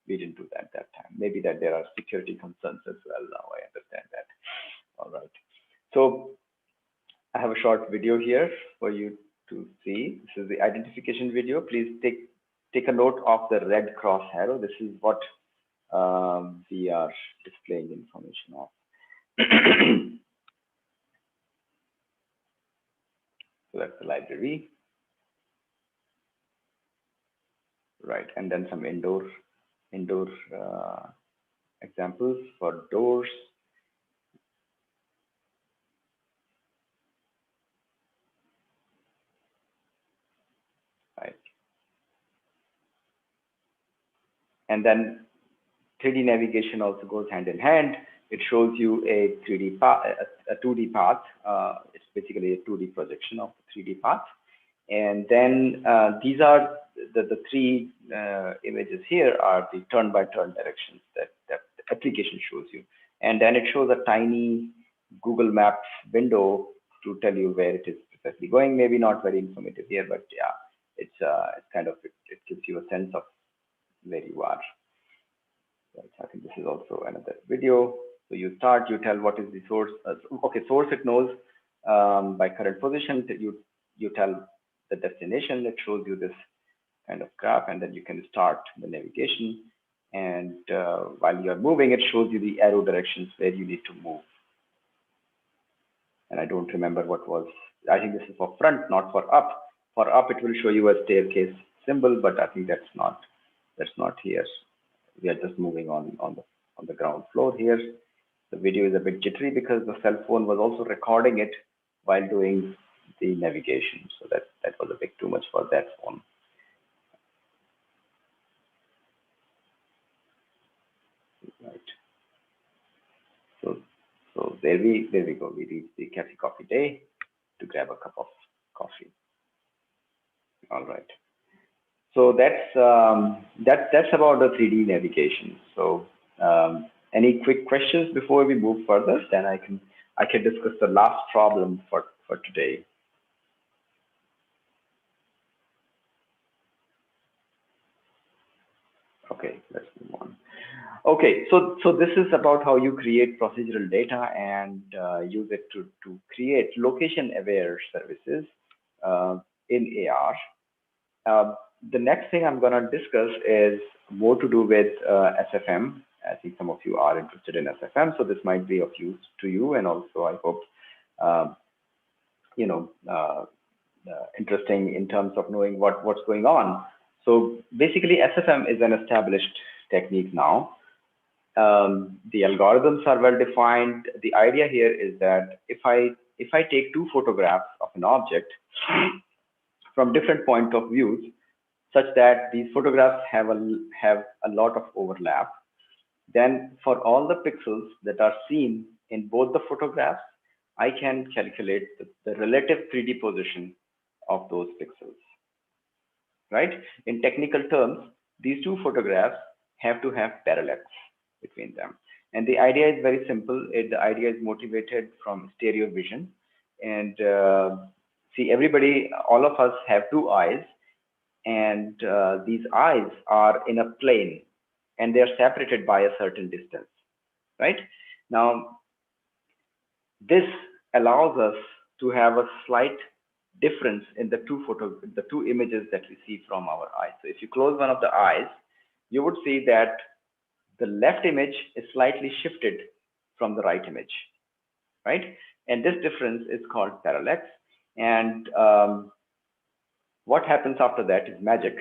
we didn't do that time. Maybe that there are security concerns as well. Now I understand that. All right. So I have a short video here for you to see. This is the identification video. Please take a note of the red cross arrow. This is what we are displaying information of. So that's the library. Right, and then some indoor examples for doors. Right. And then 3D navigation also goes hand in hand. It shows you a 3D path, a 2D path. It's basically a 2D projection of the 3D path. And then these are the three images here are the turn-by-turn directions that the application shows you. And then it shows a tiny Google Maps window to tell you where it is precisely going. Maybe not very informative here, but yeah, it's kind of, it gives you a sense of where you are. Right, I think this is also another video. So you start, you tell what is the source. Okay, source it knows by current position. You tell the destination. It shows you this kind of graph, and then you can start the navigation. And while you are moving, it shows you the arrow directions where you need to move. And I don't remember what was, I think this is for front, not for up. For up, it will show you a staircase symbol, but I think that's not here. We are just moving on the ground floor here. The video is a bit jittery because the cell phone was also recording it while doing the navigation. So that was a bit too much for that phone. Right. So there we go. We reached the cafe coffee day to grab a cup of coffee. All right. So that's about the 3D navigation. So any quick questions before we move further? Then I can discuss the last problem for today. Okay, let's move on. Okay, so this is about how you create procedural data and use it to create location-aware services in AR. The next thing I'm going to discuss is more to do with SFM. I think some of you are interested in SFM, so this might be of use to you, and also I hope interesting in terms of knowing what's going on. So basically, SFM is an established technique now. The algorithms are well defined. The idea here is that if I take two photographs of an object from different point of views, such that these photographs have a lot of overlap, then for all the pixels that are seen in both the photographs, I can calculate the relative 3D position of those pixels. Right? In technical terms, these two photographs have to have parallax between them. And the idea is very simple. The idea is motivated from stereo vision. And see, all of us have two eyes, and these eyes are in a plane, and they are separated by a certain distance, right? Now, this allows us to have a slight difference in the two images that we see from our eyes. So if you close one of the eyes, you would see that the left image is slightly shifted from the right image, right? And this difference is called parallax. And what happens after that is magic.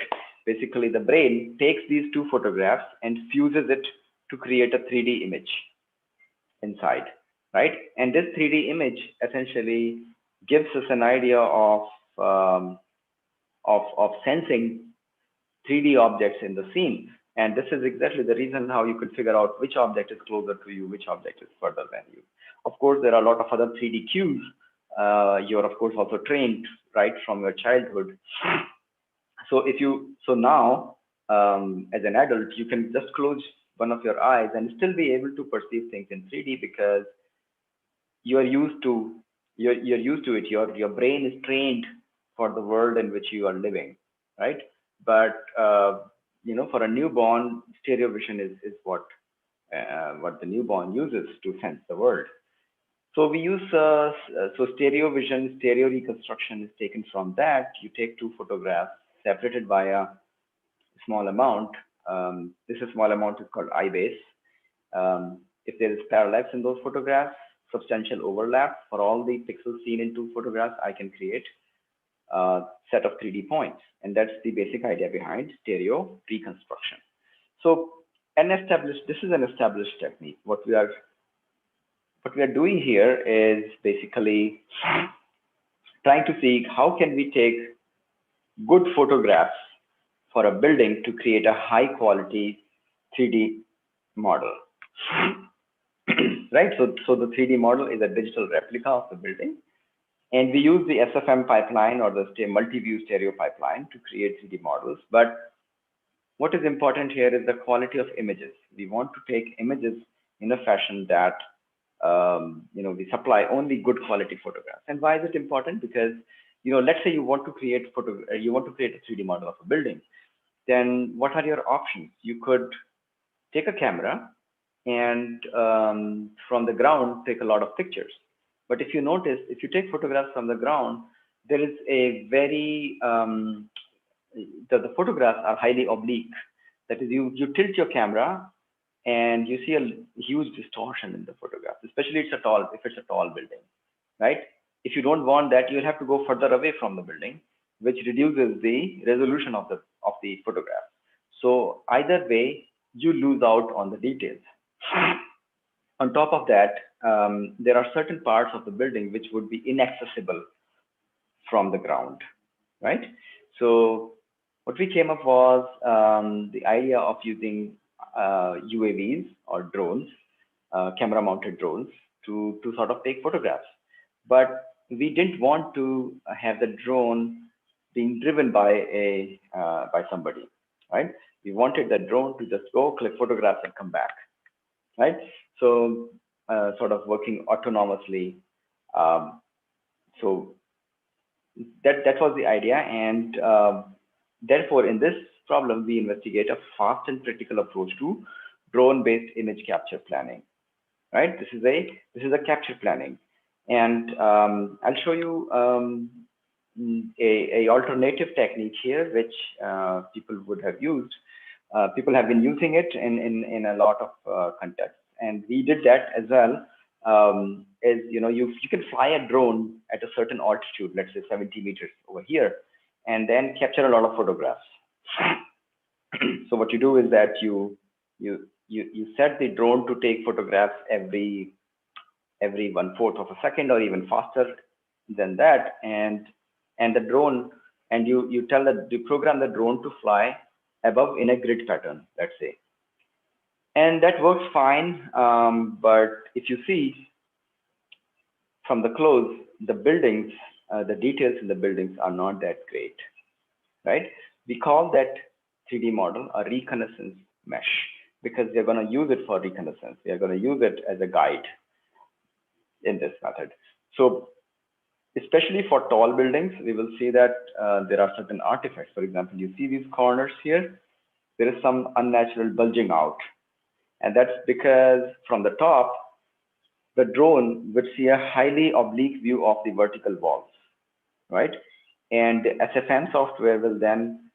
Basically, the brain takes these two photographs and fuses it to create a 3D image inside, right? And this 3D image essentially gives us an idea of sensing 3D objects in the scene. And this is exactly the reason how you could figure out which object is closer to you, which object is further than you. Of course, there are a lot of other 3D cues. You're of course also trained right from your childhood. So now, as an adult, you can just close one of your eyes and still be able to perceive things in 3D because you're used to it. Your brain is trained for the world in which you are living, right? But for a newborn, stereo vision is what the newborn uses to sense the world. So we use stereo vision, stereo reconstruction is taken from that. You take two photographs separated by a small amount. This is small amount is called I base. If there is parallax in those photographs, substantial overlap for all the pixels seen in two photographs, I can create a set of 3D points. And that's the basic idea behind stereo reconstruction. So this is an established technique. What we are doing here is basically trying to see how can we take good photographs for a building to create a high quality 3D model. Right, so the 3D model is a digital replica of the building, and we use the SFM pipeline or the multi-view stereo pipeline to create 3D models. But what is important here is the quality of images. We want to take images in a fashion that we supply only good quality photographs. And why is it important? Because let's say you want to create a 3D model of a building. Then what are your options? You could take a camera and from the ground take a lot of pictures. But if you notice, if you take photographs from the ground, there is a very the photographs are highly oblique. That is, you tilt your camera and you see a huge distortion in the photograph, especially if it's a tall building, right? If you don't want that, you'll have to go further away from the building, which reduces the resolution of the photograph. So either way, you lose out on the details. On top of that, there are certain parts of the building which would be inaccessible from the ground, right? So what we came up was the idea of using UAVs or drones, camera-mounted drones, to sort of take photographs. But we didn't want to have the drone being driven by somebody, right? We wanted the drone to just go click photographs and come back, right? So sort of working autonomously. So that was the idea, and therefore in this problem we investigate a fast and practical approach to drone-based image capture planning. Right? This is a capture planning, and I'll show you a alternative technique here, which people would have used. People have been using it in a lot of contexts, and we did that as well. Is you can fly a drone at a certain altitude, let's say 70 meters over here, and then capture a lot of photographs. So what you do is that you set the drone to take photographs every 1/4 of a second or even faster than that, and the drone, and you program the drone to fly above in a grid pattern, let's say, and that works fine. But if you see from the close, the buildings, the details in the buildings are not that great, right? We call that 3D model a reconnaissance mesh, because we're going to use it for reconnaissance. We are going to use it as a guide in this method. So especially for tall buildings, we will see that there are certain artifacts. For example, you see these corners here, there is some unnatural bulging out. And that's because from the top, the drone would see a highly oblique view of the vertical walls, right? And the SFM software will then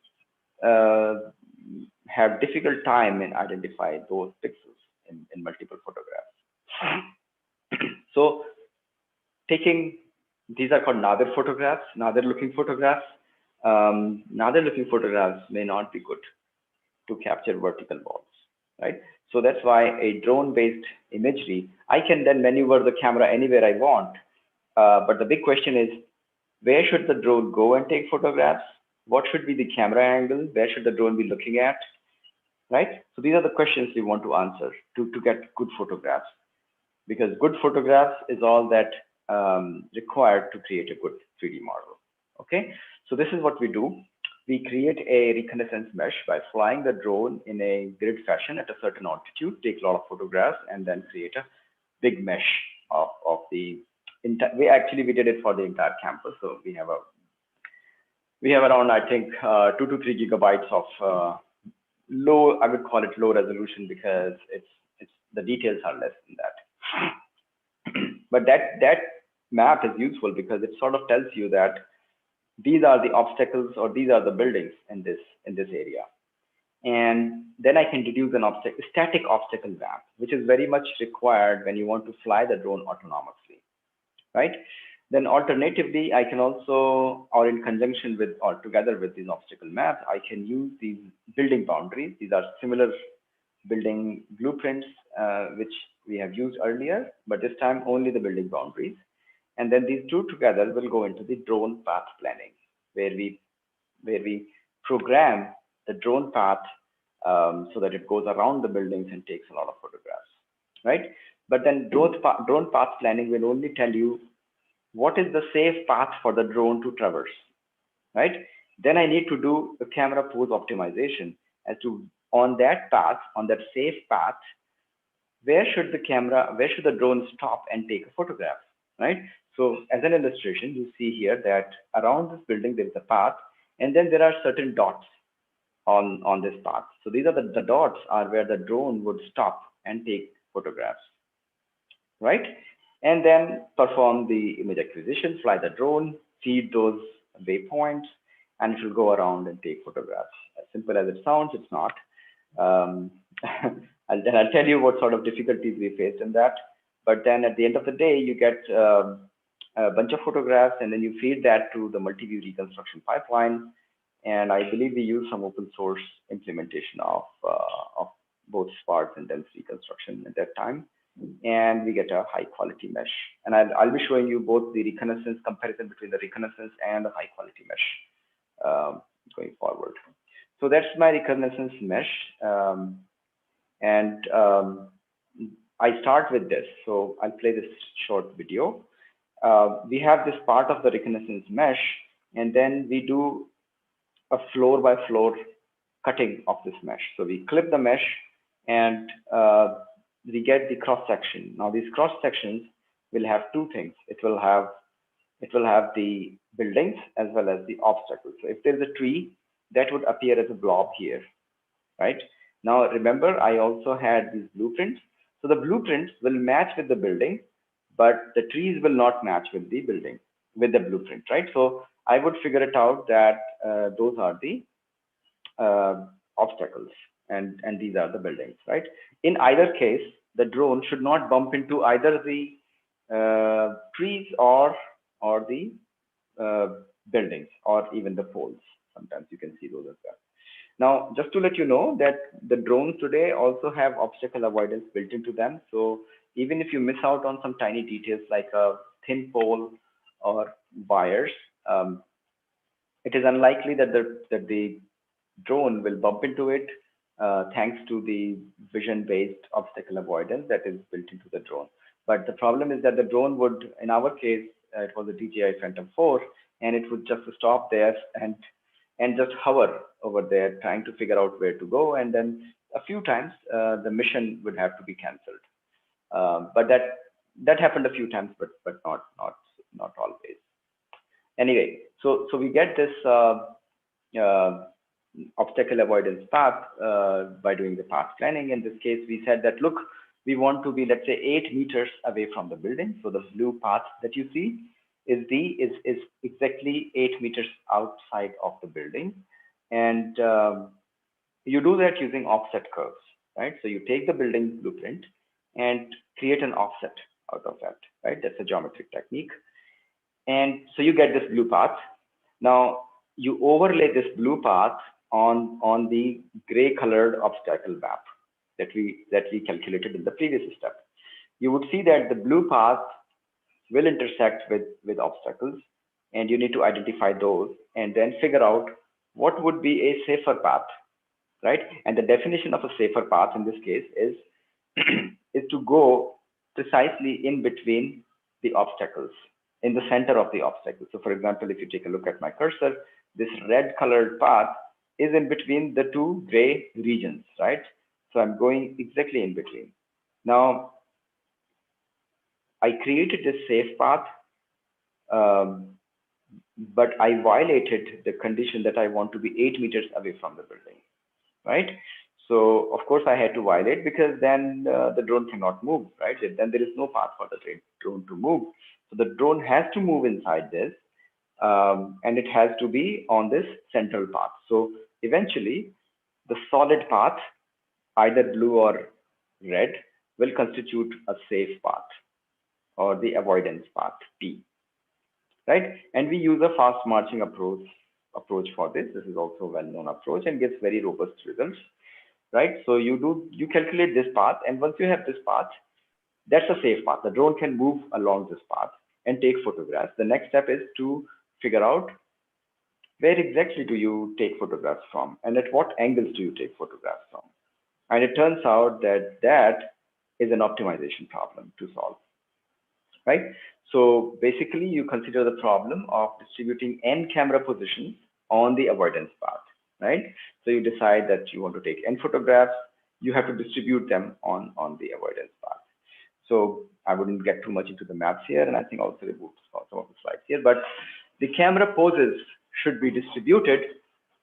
have difficult time in identifying those pixels in multiple photographs. So these are called nadir photographs, nadir looking photographs. Nadir looking photographs may not be good to capture vertical walls, right? So that's why a drone-based imagery, I can then maneuver the camera anywhere I want. But the big question is, where should the drone go and take photographs? What should be the camera angle? Where should the drone be looking at? Right? So these are the questions we want to answer to get good photographs, because good photographs is all that required to create a good 3D model. Okay, so this is what we do. We create a reconnaissance mesh by flying the drone in a grid fashion at a certain altitude, take a lot of photographs, and then create a big mesh of the entire. We did it for the entire campus. So we have around, I think, 2 to 3 gigabytes of low, I would call it low resolution, because the details are less than that. But that map is useful because it sort of tells you that these are the obstacles, or these are the buildings in this area. And then I can deduce an static obstacle map, which is very much required when you want to fly the drone autonomously, right? Then alternatively, I can also, or in conjunction with, or together with these obstacle maps, I can use these building boundaries. These are similar building blueprints, which we have used earlier, but this time only the building boundaries. And then these two together will go into the drone path planning, where we program the drone path so that it goes around the buildings and takes a lot of photographs, right? But then drone path planning will only tell you what is the safe path for the drone to traverse, right? Then I need to do a camera pose optimization as to, on that path, on that safe path, where should the drone stop and take a photograph, right? So as an illustration, you see here that around this building, there is a path, and then there are certain dots on this path. So these are the dots are where the drone would stop and take photographs, right? And then perform the image acquisition, fly the drone, feed those waypoints, and it will go around and take photographs. As simple as it sounds, it's not. I'll tell you what sort of difficulties we faced in that. But then at the end of the day, you get a bunch of photographs, and then you feed that to the multi-view reconstruction pipeline. And I believe we use some open source implementation of both sparse and dense reconstruction at that time. And we get a high quality mesh. And I'll be showing you both the reconnaissance comparison between the reconnaissance and the high quality mesh going forward. So that's my reconnaissance mesh. I start with this. So I'll play this short video. We have this part of the reconnaissance mesh, and then we do a floor by floor cutting of this mesh. So we clip the mesh, and we get the cross section. Now these cross sections will have two things. It will have the buildings as well as the obstacles. So if there's a tree, that would appear as a blob here, right? Now remember, I also had these blueprints. So the blueprints will match with the building, but the trees will not match with the building, with the blueprint, right? So I would figure it out that those are the obstacles, and these are the buildings, right? In either case, the drone should not bump into either the trees or the buildings, or even the poles. Sometimes you can see those as well. Now, just to let you know that the drones today also have obstacle avoidance built into them. So even if you miss out on some tiny details like a thin pole or wires, it is unlikely that the drone will bump into it thanks to the vision-based obstacle avoidance that is built into the drone. But the problem is that the drone would, in our case, it was a DJI Phantom 4, and it would just stop there and just hover over there, trying to figure out where to go. And then a few times the mission would have to be canceled. But that happened a few times, but not always. Anyway, so we get this obstacle avoidance path by doing the path planning. In this case, we said that, look, we want to be, let's say, 8 meters away from the building. So the blue path that you see is exactly 8 meters outside of the building. And you do that using offset curves, right? So you take the building blueprint and create an offset out of that, right? That's a geometric technique. And so you get this blue path. Now you overlay this blue path on the gray colored obstacle map that we calculated in the previous step. You would see that the blue path will intersect with obstacles, and you need to identify those and then figure out what would be a safer path, right? And the definition of a safer path in this case is is to go precisely in between the obstacles, in the center of the obstacle. So for example, if you take a look at my cursor, this red colored path is in between the two gray regions, right? So I'm going exactly in between. Now, I created this safe path, but I violated the condition that I want to be 8 meters away from the building, right? So of course I had to violate, because then the drone cannot move, right? Then there is no path for the drone to move. So the drone has to move inside this, and it has to be on this central path. So eventually the solid path, either blue or red, will constitute a safe path, or the avoidance path, P, right? And we use a fast marching approach for this. This is also a well-known approach and gives very robust results, right? So you calculate this path, and once you have this path, that's a safe path. The drone can move along this path and take photographs. The next step is to figure out where exactly do you take photographs from, and at what angles do you take photographs from. And it turns out that that is an optimization problem to solve, right? So basically you consider the problem of distributing n camera positions on the avoidance path, right? So you decide that you want to take n photographs, you have to distribute them on the avoidance path. So I wouldn't get too much into the maps here, and I think also remove some of the slides here, but the camera poses should be distributed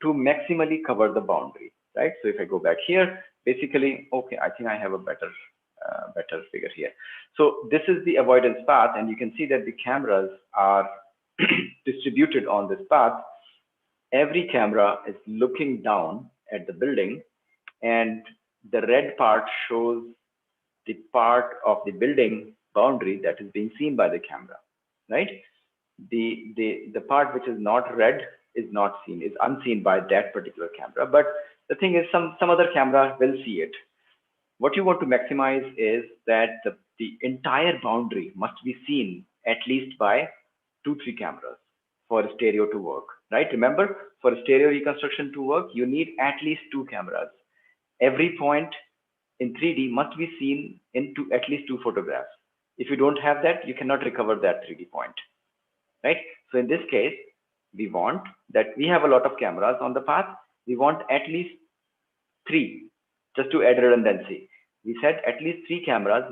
to maximally cover the boundary, right? So if I go back here, basically, okay, I think I have a better figure here. So this is the avoidance path, and you can see that the cameras are distributed on this path every camera is looking down at the building, and the red part shows the part of the building boundary that is being seen by the camera, right? The part which is not red is not seen, is unseen by that particular camera. But the thing is, some other camera will see it. What you want to maximize is that the entire boundary must be seen at least by 2-3 cameras for stereo to work, right? Remember, for stereo reconstruction to work, you need at least 2 cameras. Every point in 3D must be seen in at least 2 photographs. If you don't have that, you cannot recover that 3D point, right? So in this case, we want that we have a lot of cameras on the path. We want at least 3, just to add redundancy. We said at least 3 cameras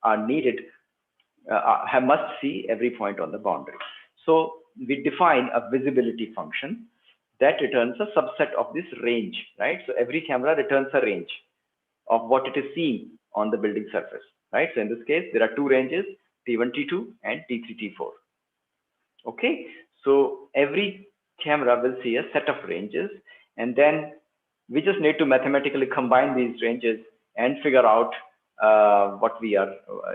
are needed, must see every point on the boundary. So we define a visibility function that returns a subset of this range, right? So every camera returns a range of what it is seeing on the building surface, right? So in this case, there are 2 ranges, T1, T2, and T3, T4. Okay, so every camera will see a set of ranges, and then we just need to mathematically combine these ranges and figure out what we are,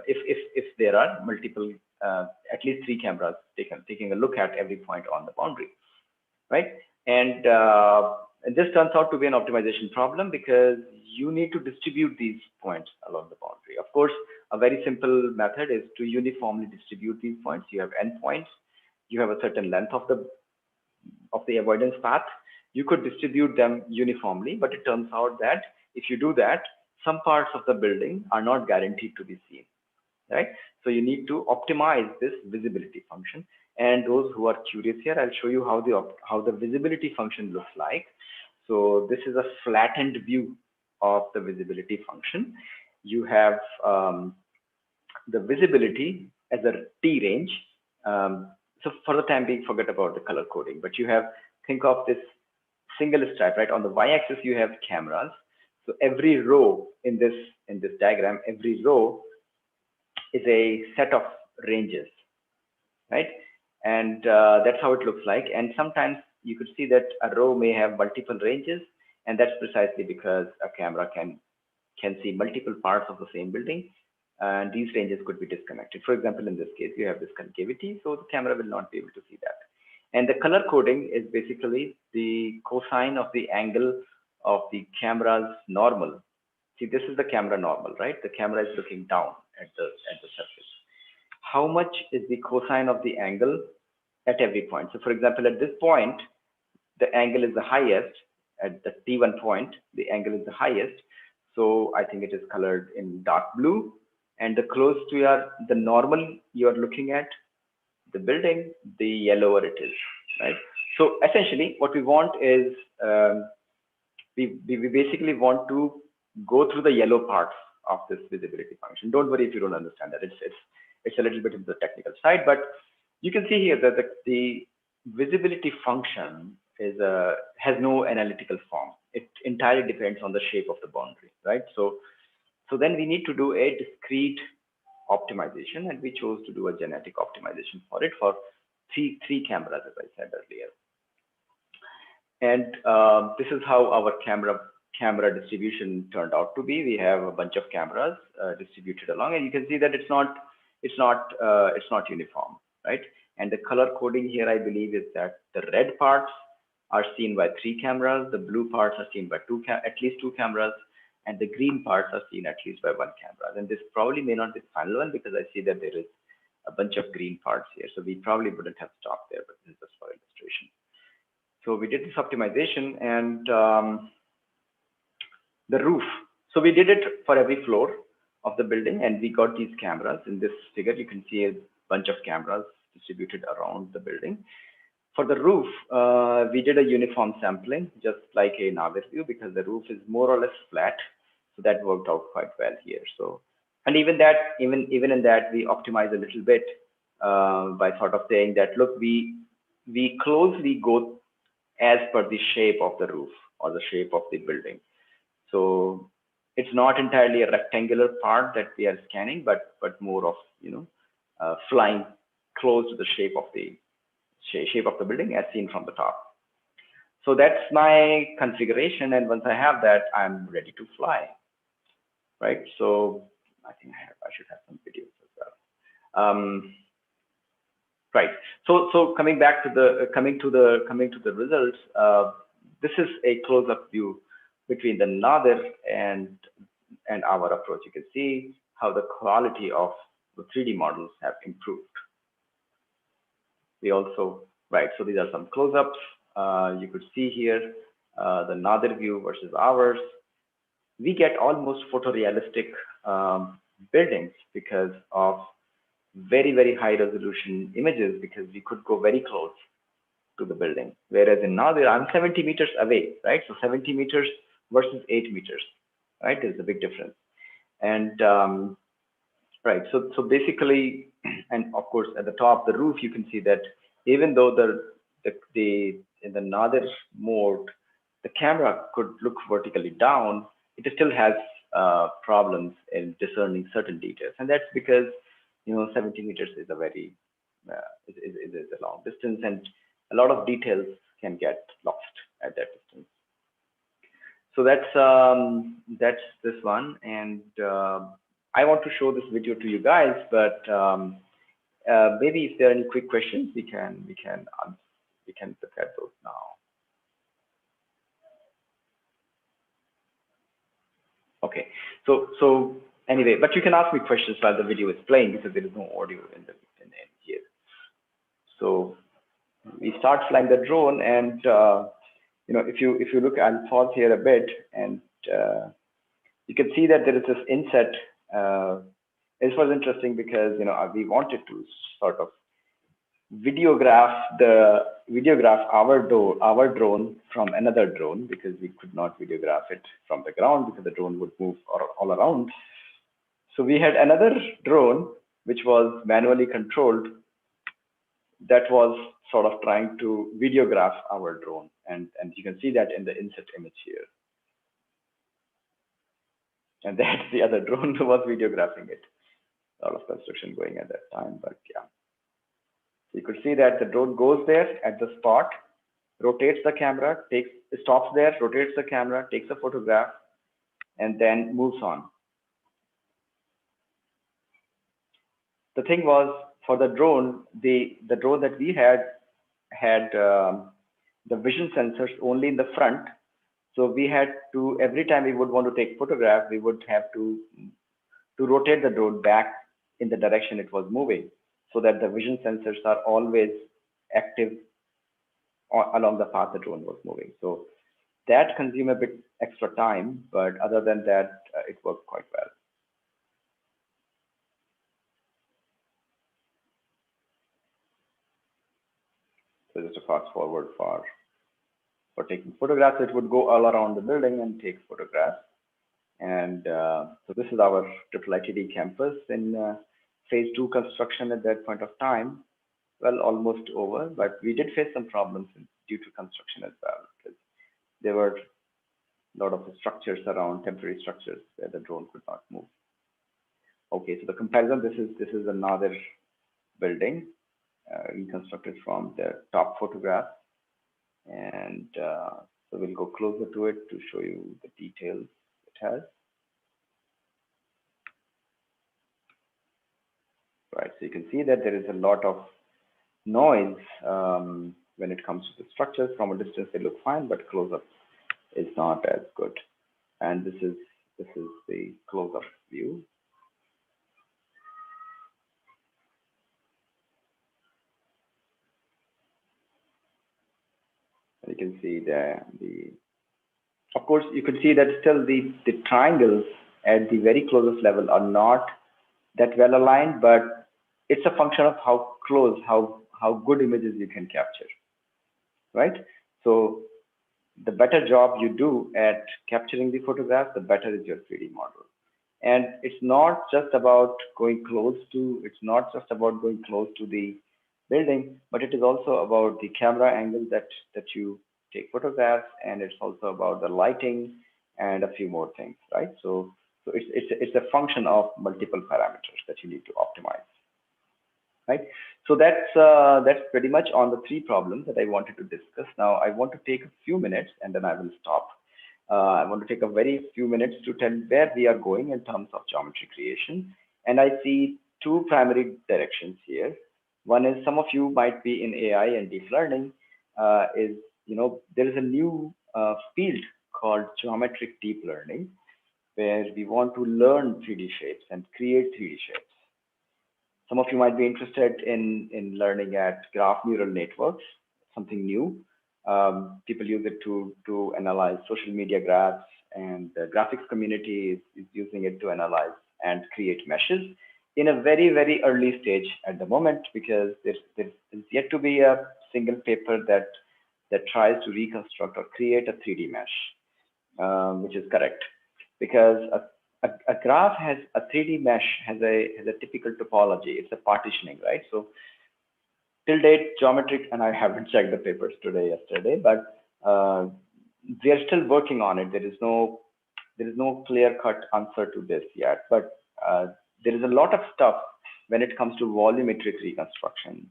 if there are multiple, at least 3 cameras taking a look at every point on the boundary, right? And this turns out to be an optimization problem because you need to distribute these points along the boundary. Of course, a very simple method is to uniformly distribute these points. You have endpoints, you have a certain length of the avoidance path. You could distribute them uniformly, but it turns out that if you do that, some parts of the building are not guaranteed to be seen, right? So you need to optimize this visibility function. And those who are curious here, I'll show you how the visibility function looks like. So this is a flattened view of the visibility function. You have the visibility as a T range. So for the time being, forget about the color coding, but you have, think of this single stripe, right? On the y-axis, you have cameras. So every row in this diagram, every row is a set of ranges, right? And that's how it looks like. And sometimes you could see that a row may have multiple ranges, and that's precisely because a camera can see multiple parts of the same building, and these ranges could be disconnected. For example, in this case, you have this concavity, so the camera will not be able to see that. And the color coding is basically the cosine of the angle of the camera's normal. See, this is the camera normal, right? The camera is looking down at the surface. How much is the cosine of the angle at every point? So for example, at this point, the angle is the highest. At the T1 point, the angle is the highest. So I think it is colored in dark blue. And the close to the normal you're looking at the building, the yellower it is, right? So essentially what we want is, we basically want to go through the yellow parts of this visibility function. Don't worry if you don't understand that. It's a little bit in the technical side, but you can see here that the visibility function has no analytical form. It entirely depends on the shape of the boundary, right? So then we need to do a discrete optimization, and we chose to do a genetic optimization for it for three cameras, as I said earlier. And this is how our camera distribution turned out to be. We have a bunch of cameras distributed along, and you can see that it's not uniform, right? And the color coding here, I believe, is that the red parts are seen by 3 cameras, the blue parts are seen by at least 2 cameras, and the green parts are seen at least by 1 camera. And this probably may not be the final one, because I see that there is a bunch of green parts here. So we probably wouldn't have stopped there, but this is just for illustration. So we did this optimization, and the roof. So we did it for every floor of the building, and we got these cameras. In this figure, you can see a bunch of cameras distributed around the building. For the roof, we did a uniform sampling, just like a Navis view, because the roof is more or less flat. So that worked out quite well here. So, and even in that, we optimize a little bit by sort of saying that, look, we closely go as per the shape of the roof or the shape of the building. So it's not entirely a rectangular part that we are scanning, but more of, flying close to the shape of the building as seen from the top. So that's my configuration, and once I have that, I'm ready to fly, right? So I think I should have some videos as well. Right. So coming back to the results, this is a close-up view between the Nadir and our approach. You can see how the quality of the 3D models have improved. We also, right, so these are some close-ups. You could see here the Nadir view versus ours. We get almost photorealistic buildings because of very high resolution images, because we could go very close to the building. Whereas in Nadir, I'm 70 meters away, right? So 70 meters versus 8 meters, right? There's a big difference. And right, so basically, and of course at the top, the roof, you can see that even though in the Nadir mode, the camera could look vertically down, it still has problems in discerning certain details, and that's because 70 meters is a very is a long distance, and a lot of details can get lost at that distance. So that's this one, and I want to show this video to you guys, but maybe if there are any quick questions, we can look at those now. Okay, so anyway, but you can ask me questions while the video is playing, because there is no audio in here. So we start flying the drone, and if you look, I'll pause here a bit, and you can see that there is this inset. This was interesting because we wanted to sort of videograph our drone from another drone, because we could not videograph it from the ground because the drone would move all around. So we had another drone which was manually controlled that was sort of trying to videograph our drone, and you can see that in the inset image here. And that's the other drone who was videographing it. A lot of construction going at that time, but yeah. So you could see that the drone goes there at the spot, rotates the camera, stops there, rotates the camera, takes a photograph, and then moves on. The thing was, for the drone, the drone that we had the vision sensors only in the front. So we had to, every time we would want to take photograph, we would have to rotate the drone back in the direction it was moving, so that the vision sensors are always active along the path the drone was moving. So that consumed a bit extra time, but other than that, it worked quite well. So just a fast forward for taking photographs, it would go all around the building and take photographs. And so this is our IIITD campus in phase 2 construction at that point of time. Well, almost over, but we did face some problems due to construction as well, because there were a lot of structures around, temporary structures, where the drone could not move. Okay, so the comparison, this is another building reconstructed from the top photograph, and so we'll go closer to it to show you the details it has. Right, so you can see that there is a lot of noise when it comes to the structures. From a distance they look fine, but close-up is not as good. And this is the close-up view. You can see of course, you could see that still the triangles at the very closest level are not that well aligned, but it's a function of how close, how good images you can capture, right? So the better job you do at capturing the photograph, the better is your 3D model. And it's not just about going close to the building, but it is also about the camera angle that you take photographs, and it's also about the lighting and a few more things, right? So it's a function of multiple parameters that you need to optimize. right? So that's pretty much on the three problems that I wanted to discuss. Now I want to take a few minutes and then I will stop. I want to take a very few minutes to tell where we are going in terms of geometry creation. And I see two primary directions here. One is some of you might be in AI and deep learning. There is a new field called geometric deep learning, where we want to learn 3D shapes and create 3D shapes. Some of you might be interested in learning at graph neural networks, something new. People use it to analyze social media graphs, and the graphics community is using it to analyze and create meshes in a very, very early stage at the moment, because there's yet to be a single paper that tries to reconstruct or create a 3D mesh, which is correct, because a graph has a 3D mesh has a typical topology. It's a partitioning, right? So till date, geometric, and I haven't checked the papers yesterday, but we are still working on it. There is no clear-cut answer to this yet, but there is a lot of stuff when it comes to volumetric reconstruction.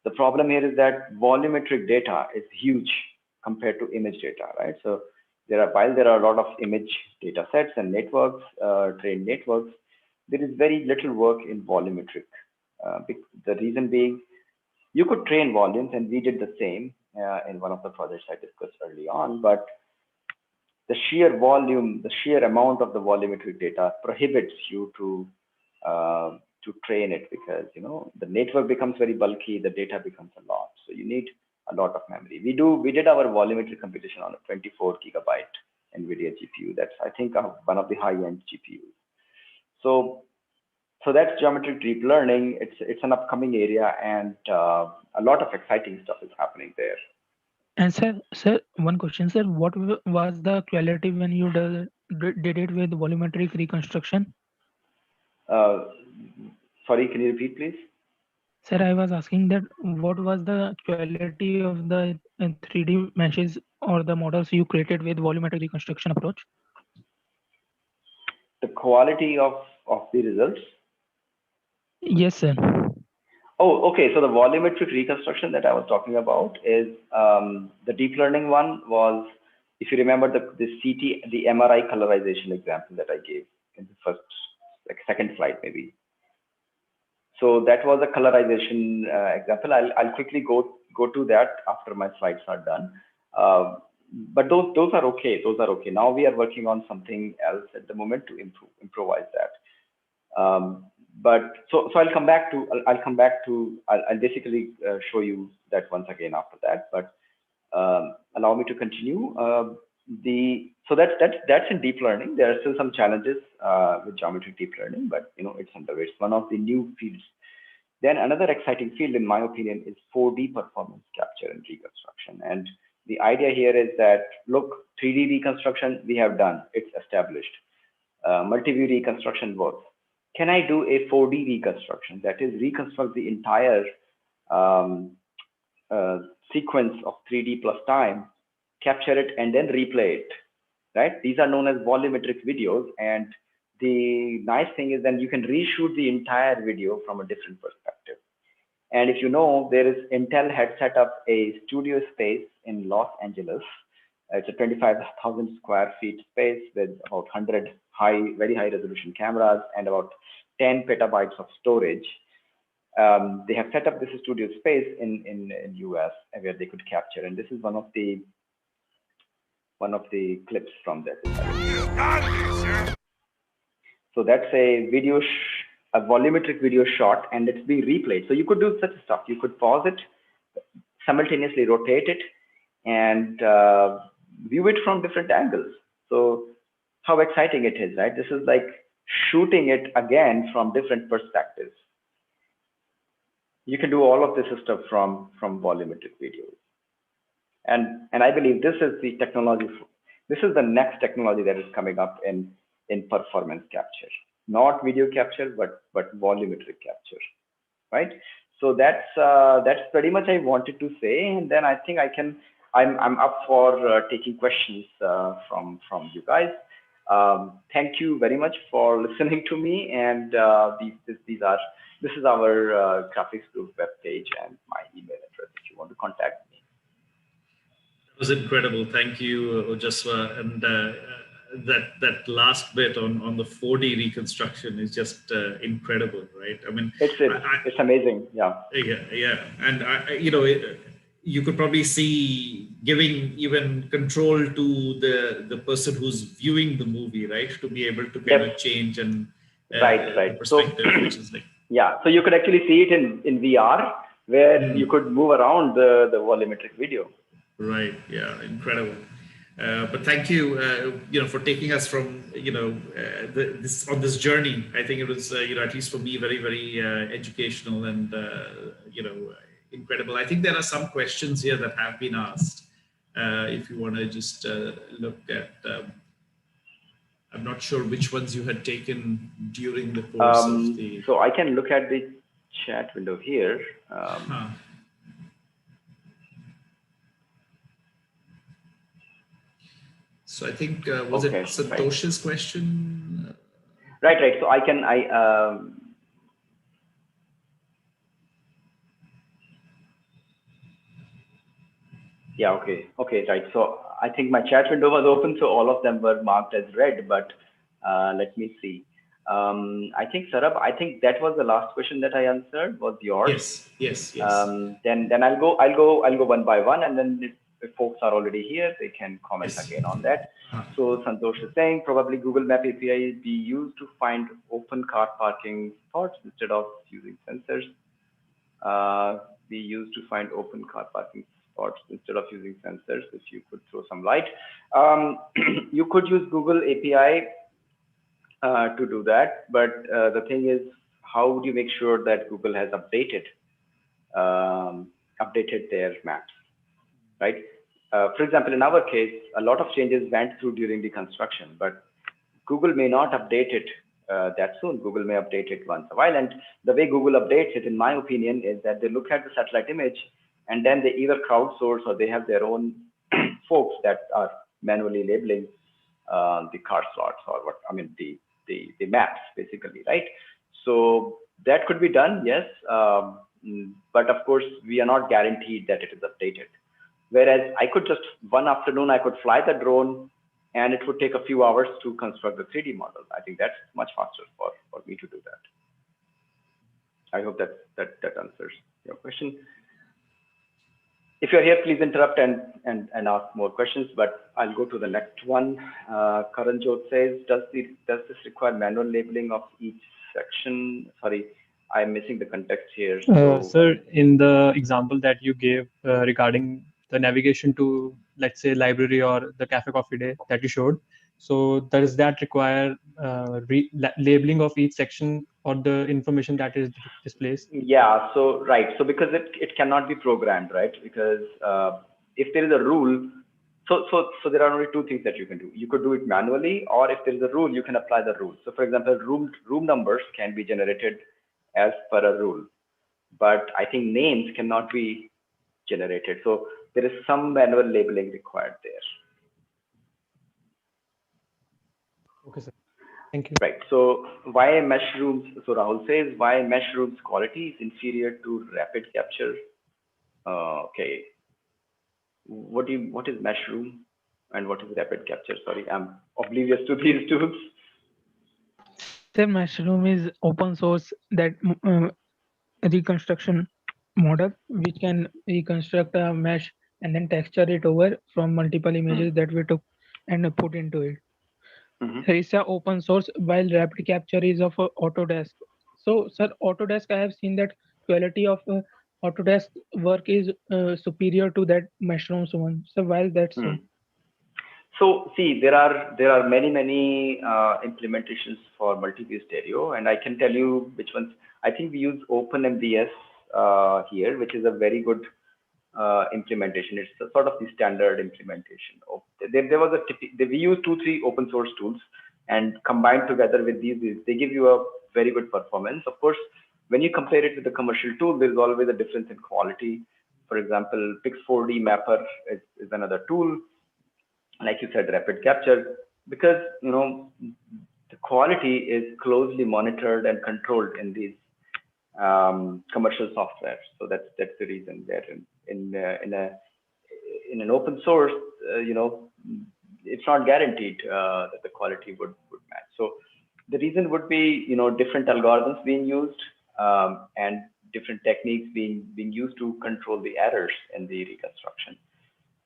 The problem here is that volumetric data is huge compared to image data, right? So while there are a lot of image data sets and networks, trained networks, there is very little work in volumetric. The reason being, you could train volumes, and we did the same in one of the projects I discussed early on, but the sheer volume, the sheer amount of the volumetric data prohibits you to train it, because the network becomes very bulky, the data becomes a lot. So you need a lot of memory. We did our volumetric computation on a 24 gigabyte NVIDIA GPU. That's, I think, one of the high-end GPUs. So that's geometric deep learning. It's an upcoming area, and a lot of exciting stuff is happening there. And sir, one question, sir. What was the quality when you did it with volumetric reconstruction? Sorry, can you repeat, please? Sir, I was asking that what was the quality of the 3D meshes or the models you created with volumetric reconstruction approach? The quality of the results? Yes, sir. Oh, okay. So the volumetric reconstruction that I was talking about is the deep learning one was, if you remember the MRI colorization example that I gave in the second slide, maybe. So that was a colorization example. I'll quickly go to that after my slides are done. But those are okay. Those are okay. Now we are working on something else at the moment to improvise that. But so I'll come back to I'll basically show you that once again after that. But allow me to continue. So that's in deep learning. There are still some challenges with geometric deep learning, but it's underway. It's one of the new fields. Then another exciting field, in my opinion, is 4D performance capture and reconstruction. And the idea here is that, look, 3D reconstruction we have done, it's established. Multi-view reconstruction works. Can I do a 4D reconstruction? That is, reconstruct the entire sequence of 3D plus time, capture it, and then replay it, right? These are known as volumetric videos. And the nice thing is then you can reshoot the entire video from a different perspective. And if you know, Intel had set up a studio space in Los Angeles. It's a 25,000 square feet space with about 100 very high resolution cameras and about 10 petabytes of storage. They have set up this studio space in US where they could capture, and this is one of the clips from that. So that's a video, a volumetric video shot, and it's being replayed. So you could do such stuff. You could pause it, simultaneously rotate it, and view it from different angles. So how exciting it is, right? This is like shooting it again from different perspectives. You can do all of this stuff from volumetric videos. And I believe this is the technology. This is the next technology that is coming up in performance capture, not video capture, but volumetric capture, right? So that's pretty much I wanted to say. And then I think I'm up for taking questions from you guys. Thank you very much for listening to me. And these are This is our graphics group web page and my email address if you want to contact me. That was incredible. Thank you, Ojaswa. And that last bit on the 4D reconstruction is just incredible, right? I mean, it's amazing. Yeah. Yeah. And you could probably see giving even control to the person who's viewing the movie, right, to be able to kind of change and right. perspective, So, which is like, yeah. So you could actually see it in VR where you could move around the volumetric video. Right. Yeah. Incredible. But thank you, for taking us from, this on this journey. I think it was, at least for me, very, very educational and, incredible. I think there are some questions here that have been asked. If you want to just look at, I'm not sure which ones you had taken during the course of the. So I can look at the chat window here. So I think, was it Santosh's question? Right. So I can, yeah, okay, right. So I think my chat window was open, so all of them were marked as red, but let me see. I think, Sarab, I think that was the last question that I answered, was yours. Yes. Then I'll go one by one, and then if folks are already here, they can comment again on that. So Santosh is saying probably Google Map API be used to find open car parking spots instead of using sensors. Be used to find open car parking spots instead of using sensors. If you could throw some light, you could use Google API to do that. But the thing is, how would you make sure that Google has updated their maps, right? For example, in our case, a lot of changes went through during the construction, but Google may not update it that soon. Google may update it once a while. And the way Google updates it, in my opinion, is that they look at the satellite image and then they either crowdsource or they have their own folks that are manually labeling the car slots or the maps, basically, right? So that could be done, yes. But of course, we are not guaranteed that it is updated. Whereas I could just, one afternoon, I could fly the drone and it would take a few hours to construct the 3D model. I think that's much faster for me to do that. I hope that answers your question. If you're here, please interrupt and ask more questions, but I'll go to the next one. Karanjot says, does this require manual labeling of each section? Sorry, I'm missing the context here. Sir, in the example that you gave regarding the navigation to, let's say, library or the cafe coffee day that you showed, so does that require labeling of each section or the information that is displayed? Yeah, so right. So because it cannot be programmed, right? Because if there is a rule, so there are only two things that you can do. You could do it manually, or if there is a rule, you can apply the rule. So for example, room numbers can be generated as per a rule, but I think names cannot be generated. So there is some manual labeling required there. Okay, sir. Thank you. Right. So why mesh rooms? So Rahul says, why mesh rooms quality is inferior to rapid capture? Okay. What is mesh room and what is rapid capture? Sorry, I'm oblivious to these tools. The mesh room is open source that reconstruction model which can reconstruct a mesh and then texture it over from multiple images that we took and put into it. It's a open source, while rapid capture is of Autodesk. So, sir, Autodesk, I have seen that quality of Autodesk work is superior to that mushrooms one. So, while that's so. So, see, there are many implementations for multi-view stereo, and I can tell you which ones. I think we use OpenMVS here, which is a very good implementation. It's a sort of the standard implementation. There was we use 2-3 open source tools, and combined together with these, they give you a very good performance. Of course, when you compare it with the commercial tool, there's always a difference in quality. For example, Pix4D Mapper is another tool. Like you said, rapid capture, because the quality is closely monitored and controlled in these commercial software. So that's the reason that in an open source, it's not guaranteed that the quality would match. So the reason would be, different algorithms being used and different techniques being used to control the errors in the reconstruction.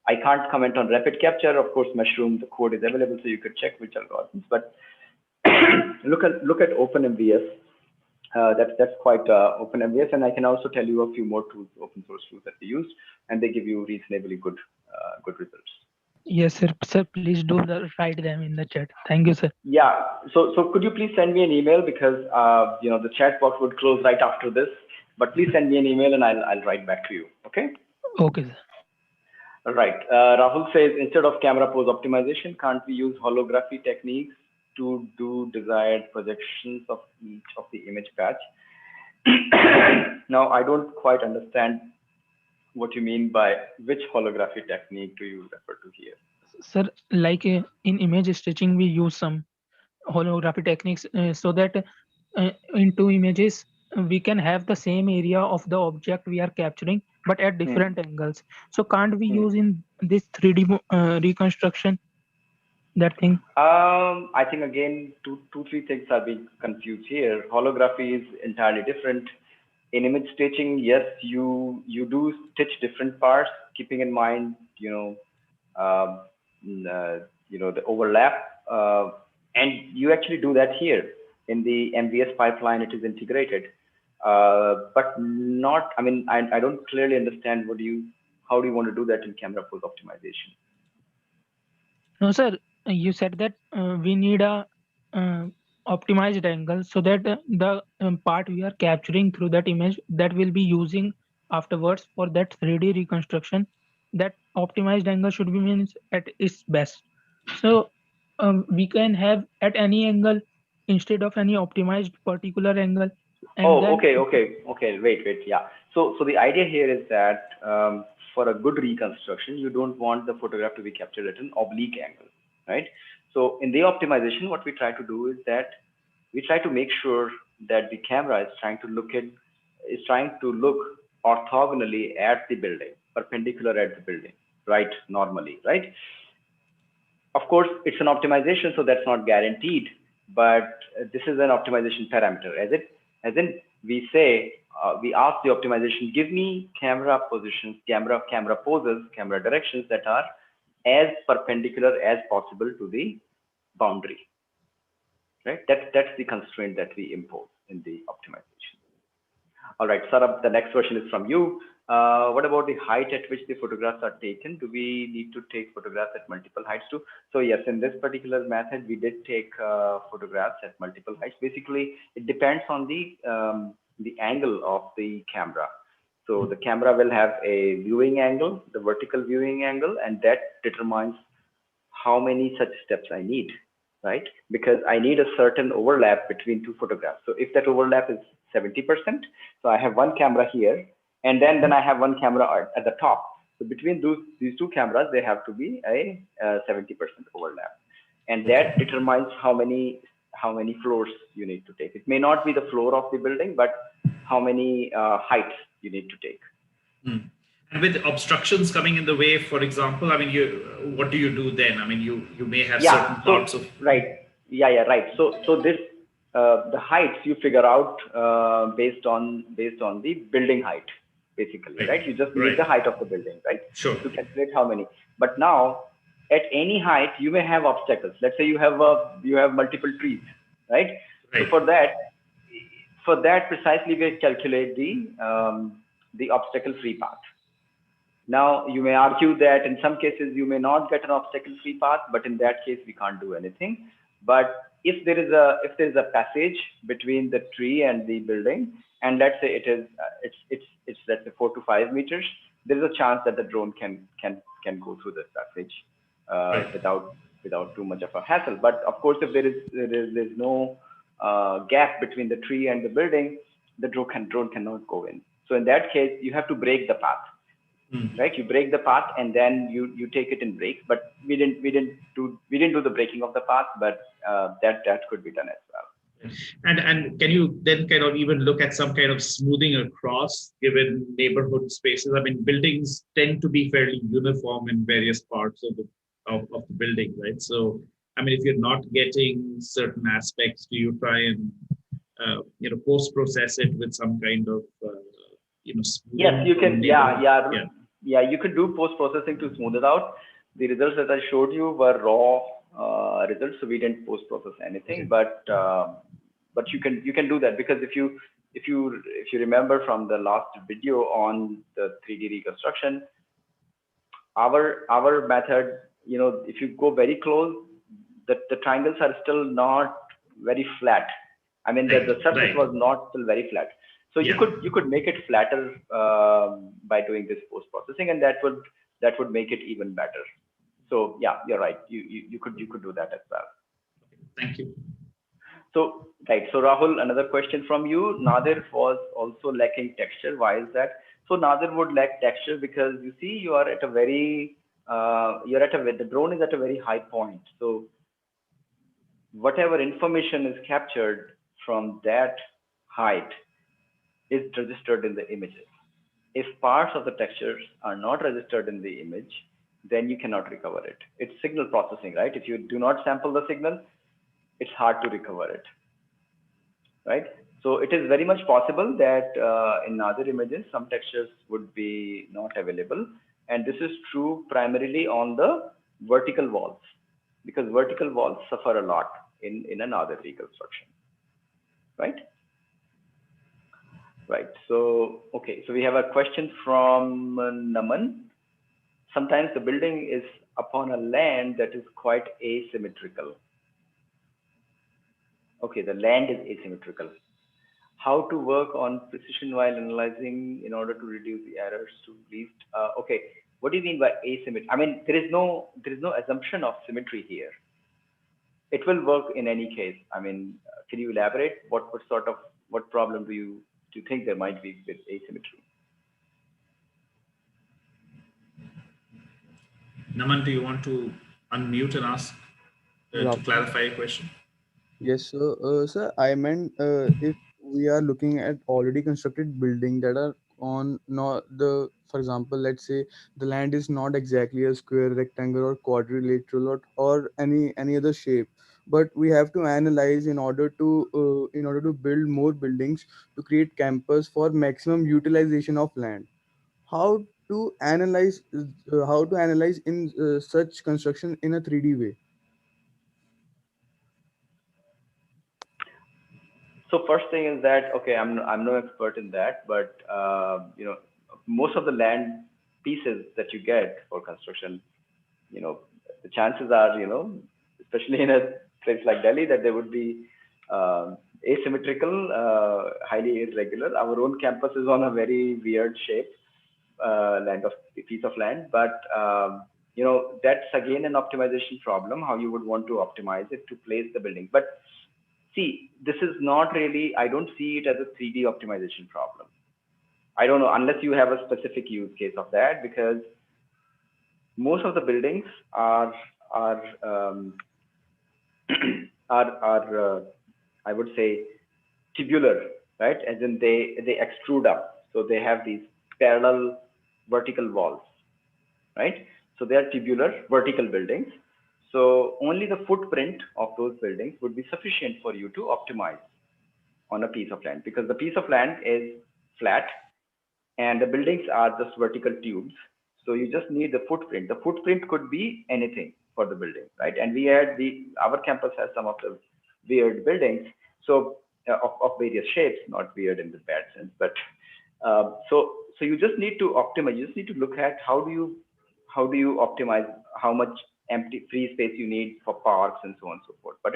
I can't comment on rapid capture. Of course, Mushroom, the code is available, so you could check which algorithms. But look at OpenMVS. That's quite OpenMVS, and I can also tell you a few more tools, open source tools that we use, and they give you reasonably good results. Yes, sir. Sir, please do write them in the chat. Thank you, sir. Yeah. So could you please send me an email, because the chat box would close right after this. But please send me an email and I'll write back to you. Okay. Okay, sir. All right. Rahul says, instead of camera pose optimization, can't we use holography techniques to do desired projections of each of the image patch? Now, I don't quite understand what you mean by which holography technique do you refer to here? Sir, like in image stitching, we use some holography techniques so that in two images, we can have the same area of the object we are capturing, but at different angles. So can't we use in this 3D reconstruction that thing? I think again, three things are being confused here. Holography is entirely different. In image stitching, yes, you do stitch different parts, keeping in mind, the overlap, and you actually do that here in the MVS pipeline. It is integrated, but not. I mean, I don't clearly understand how do you want to do that in camera pose optimization? No, sir. You said that we need a optimized angle so that the part we are capturing through that image that will be using afterwards for that 3D reconstruction, that optimized angle should be means at its best. So we can have at any angle instead of any optimized particular angle. And Okay. Wait. Yeah. So the idea here is that for a good reconstruction, you don't want the photograph to be captured at an oblique angle, right? So in the optimization, what we try to do is that we try to make sure that the camera is trying to look orthogonally at the building, perpendicular at the building, right? Normally, right? Of course, it's an optimization, so that's not guaranteed, but this is an optimization parameter. As in we say, we ask the optimization, give me camera positions, camera poses, camera directions that are as perpendicular as possible to the boundary, right? That's the constraint that we impose in the optimization. All right, Sarab, the next question is from you. What about the height at which the photographs are taken? Do we need to take photographs at multiple heights too? So yes, in this particular method, we did take photographs at multiple heights. Basically, it depends on the angle of the camera. So the camera will have a viewing angle, the vertical viewing angle, and that determines how many such steps I need, right? Because I need a certain overlap between two photographs. So if that overlap is 70%, so I have one camera here, and then I have one camera at the top. So between these two cameras, they have to be a 70% overlap, and that determines how many floors you need to take. It may not be the floor of the building, but how many heights you need to take. And with obstructions coming in the way, for example, I mean, what do you do then? I mean, you may have certain parts of right. Right. So this the heights you figure out based on the building height, basically, right? You just need the height of the building, right? Sure. To calculate how many. But now, at any height, you may have obstacles. Let's say you have multiple trees, right? So for that precisely we calculate the obstacle-free path. Now you may argue that in some cases you may not get an obstacle-free path, but in that case we can't do anything. But if there is a passage between the tree and the building, and let's say it's let's say 4 to 5 meters, there is a chance that the drone can go through this passage without too much of a hassle. But of course, if there's no gap between the tree and the building, the drone cannot go in. So in that case, you have to break the path. Right, you break the path and then you take it in breaks. But we didn't do the breaking of the path, but that could be done as well. And can you then kind of even look at some kind of smoothing across given neighborhood spaces? I mean, buildings tend to be fairly uniform in various parts of the building, right? So, I mean, if you're not getting certain aspects, do you try and post-process it with some kind of Yes, smoothing you from the can. Yeah, neighborhood? yeah, yeah. You could do post processing to smooth it out. The results that I showed you were raw results, so we didn't post process anything. Okay. But you can do that, because if you remember from the last video on the 3D reconstruction, our method, if you go very close, the triangles are still not very flat. I mean, the surface was Right. not still very flat. So you Yeah. could make it flatter by doing this post processing, and that would make it even better. So yeah, you're right. You could do that as well. Thank you. So right. So Rahul, another question from you. Nadir was also lacking texture. Why is that? So Nadir would lack texture because you see you are at a very the drone is at a very high point. So whatever information is captured from that height is registered in the images. If parts of the textures are not registered in the image, then you cannot recover it. It's signal processing, right? If you do not sample the signal, it's hard to recover it, right? So it is very much possible that in other images, some textures would be not available. And this is true primarily on the vertical walls, because vertical walls suffer a lot in another reconstruction, right? Right. So, okay. So we have a question from Naman. Sometimes the building is upon a land that is quite asymmetrical. Okay, the land is asymmetrical. How to work on precision while analyzing in order to reduce the errors to least? Okay, what do you mean by asymmetry? I mean, there is no assumption of symmetry here. It will work in any case. I mean, can you elaborate? What problem do you think there might be with asymmetry? Naman, do you want to unmute and ask Good to afternoon. clarify your question? Yes, so, sir, I meant if we are looking at already constructed building that are on not the, for example, let's say the land is not exactly a square, rectangle, or quadrilateral, or any other shape, but we have to analyze in order to build more buildings to create campus for maximum utilization of land. How to analyze how to analyze in such construction in a 3D way? So first thing is that, okay, I'm no expert in that, but most of the land pieces that you get for construction, you know, the chances are, especially in a place like Delhi, that they would be asymmetrical, highly irregular. Our own campus is on a very weird shape, piece of land, but that's again an optimization problem. How you would want to optimize it to place the building, but see, this is not really, I don't see it as a 3D optimization problem. I don't know, unless you have a specific use case of that, because most of the buildings are I would say tubular, right? As in they extrude up. So they have these parallel vertical walls, right? So they are tubular vertical buildings. So only the footprint of those buildings would be sufficient for you to optimize on a piece of land, because the piece of land is flat and the buildings are just vertical tubes. So you just need the footprint. The footprint could be anything for the building, right? And our campus has some of the weird buildings, so of various shapes, not weird in the bad sense, but so you just need to optimize. You just need to look at how do you optimize how much empty free space you need for parks and so on and so forth. But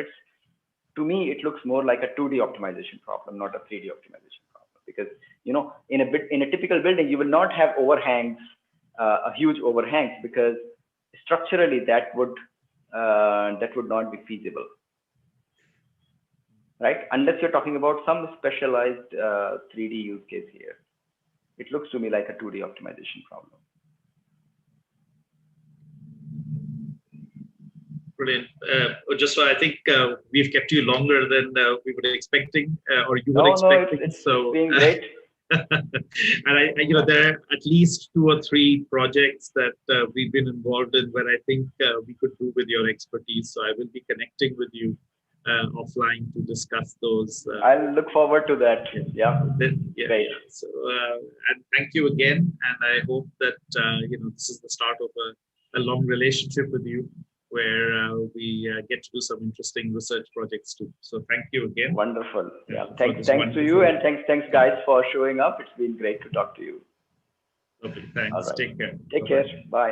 to me, it looks more like a 2D optimization problem, not a 3D optimization problem. Because in a typical building, you will not have overhangs, a huge overhangs, because structurally that would not be feasible, right? Unless you're talking about some specialized 3D use case here. It looks to me like a 2D optimization problem. Brilliant. Ojaswa, I think we've kept you longer than we were expecting, or you were No, expecting. it's So, been great. and there are at least 2 or 3 projects that we've been involved in where I think we could do with your expertise. So I will be connecting with you offline to discuss those. I'll look forward to that. Yeah. Great. Yeah. So, and thank you again. And I hope that, this is the start of a long relationship with you, where we get to do some interesting research projects too. So thank you again. Wonderful. Yeah. Thanks to you, and thanks guys for showing up. It's been great to talk to you. Okay, thanks. All right. Take care. Take care. Bye.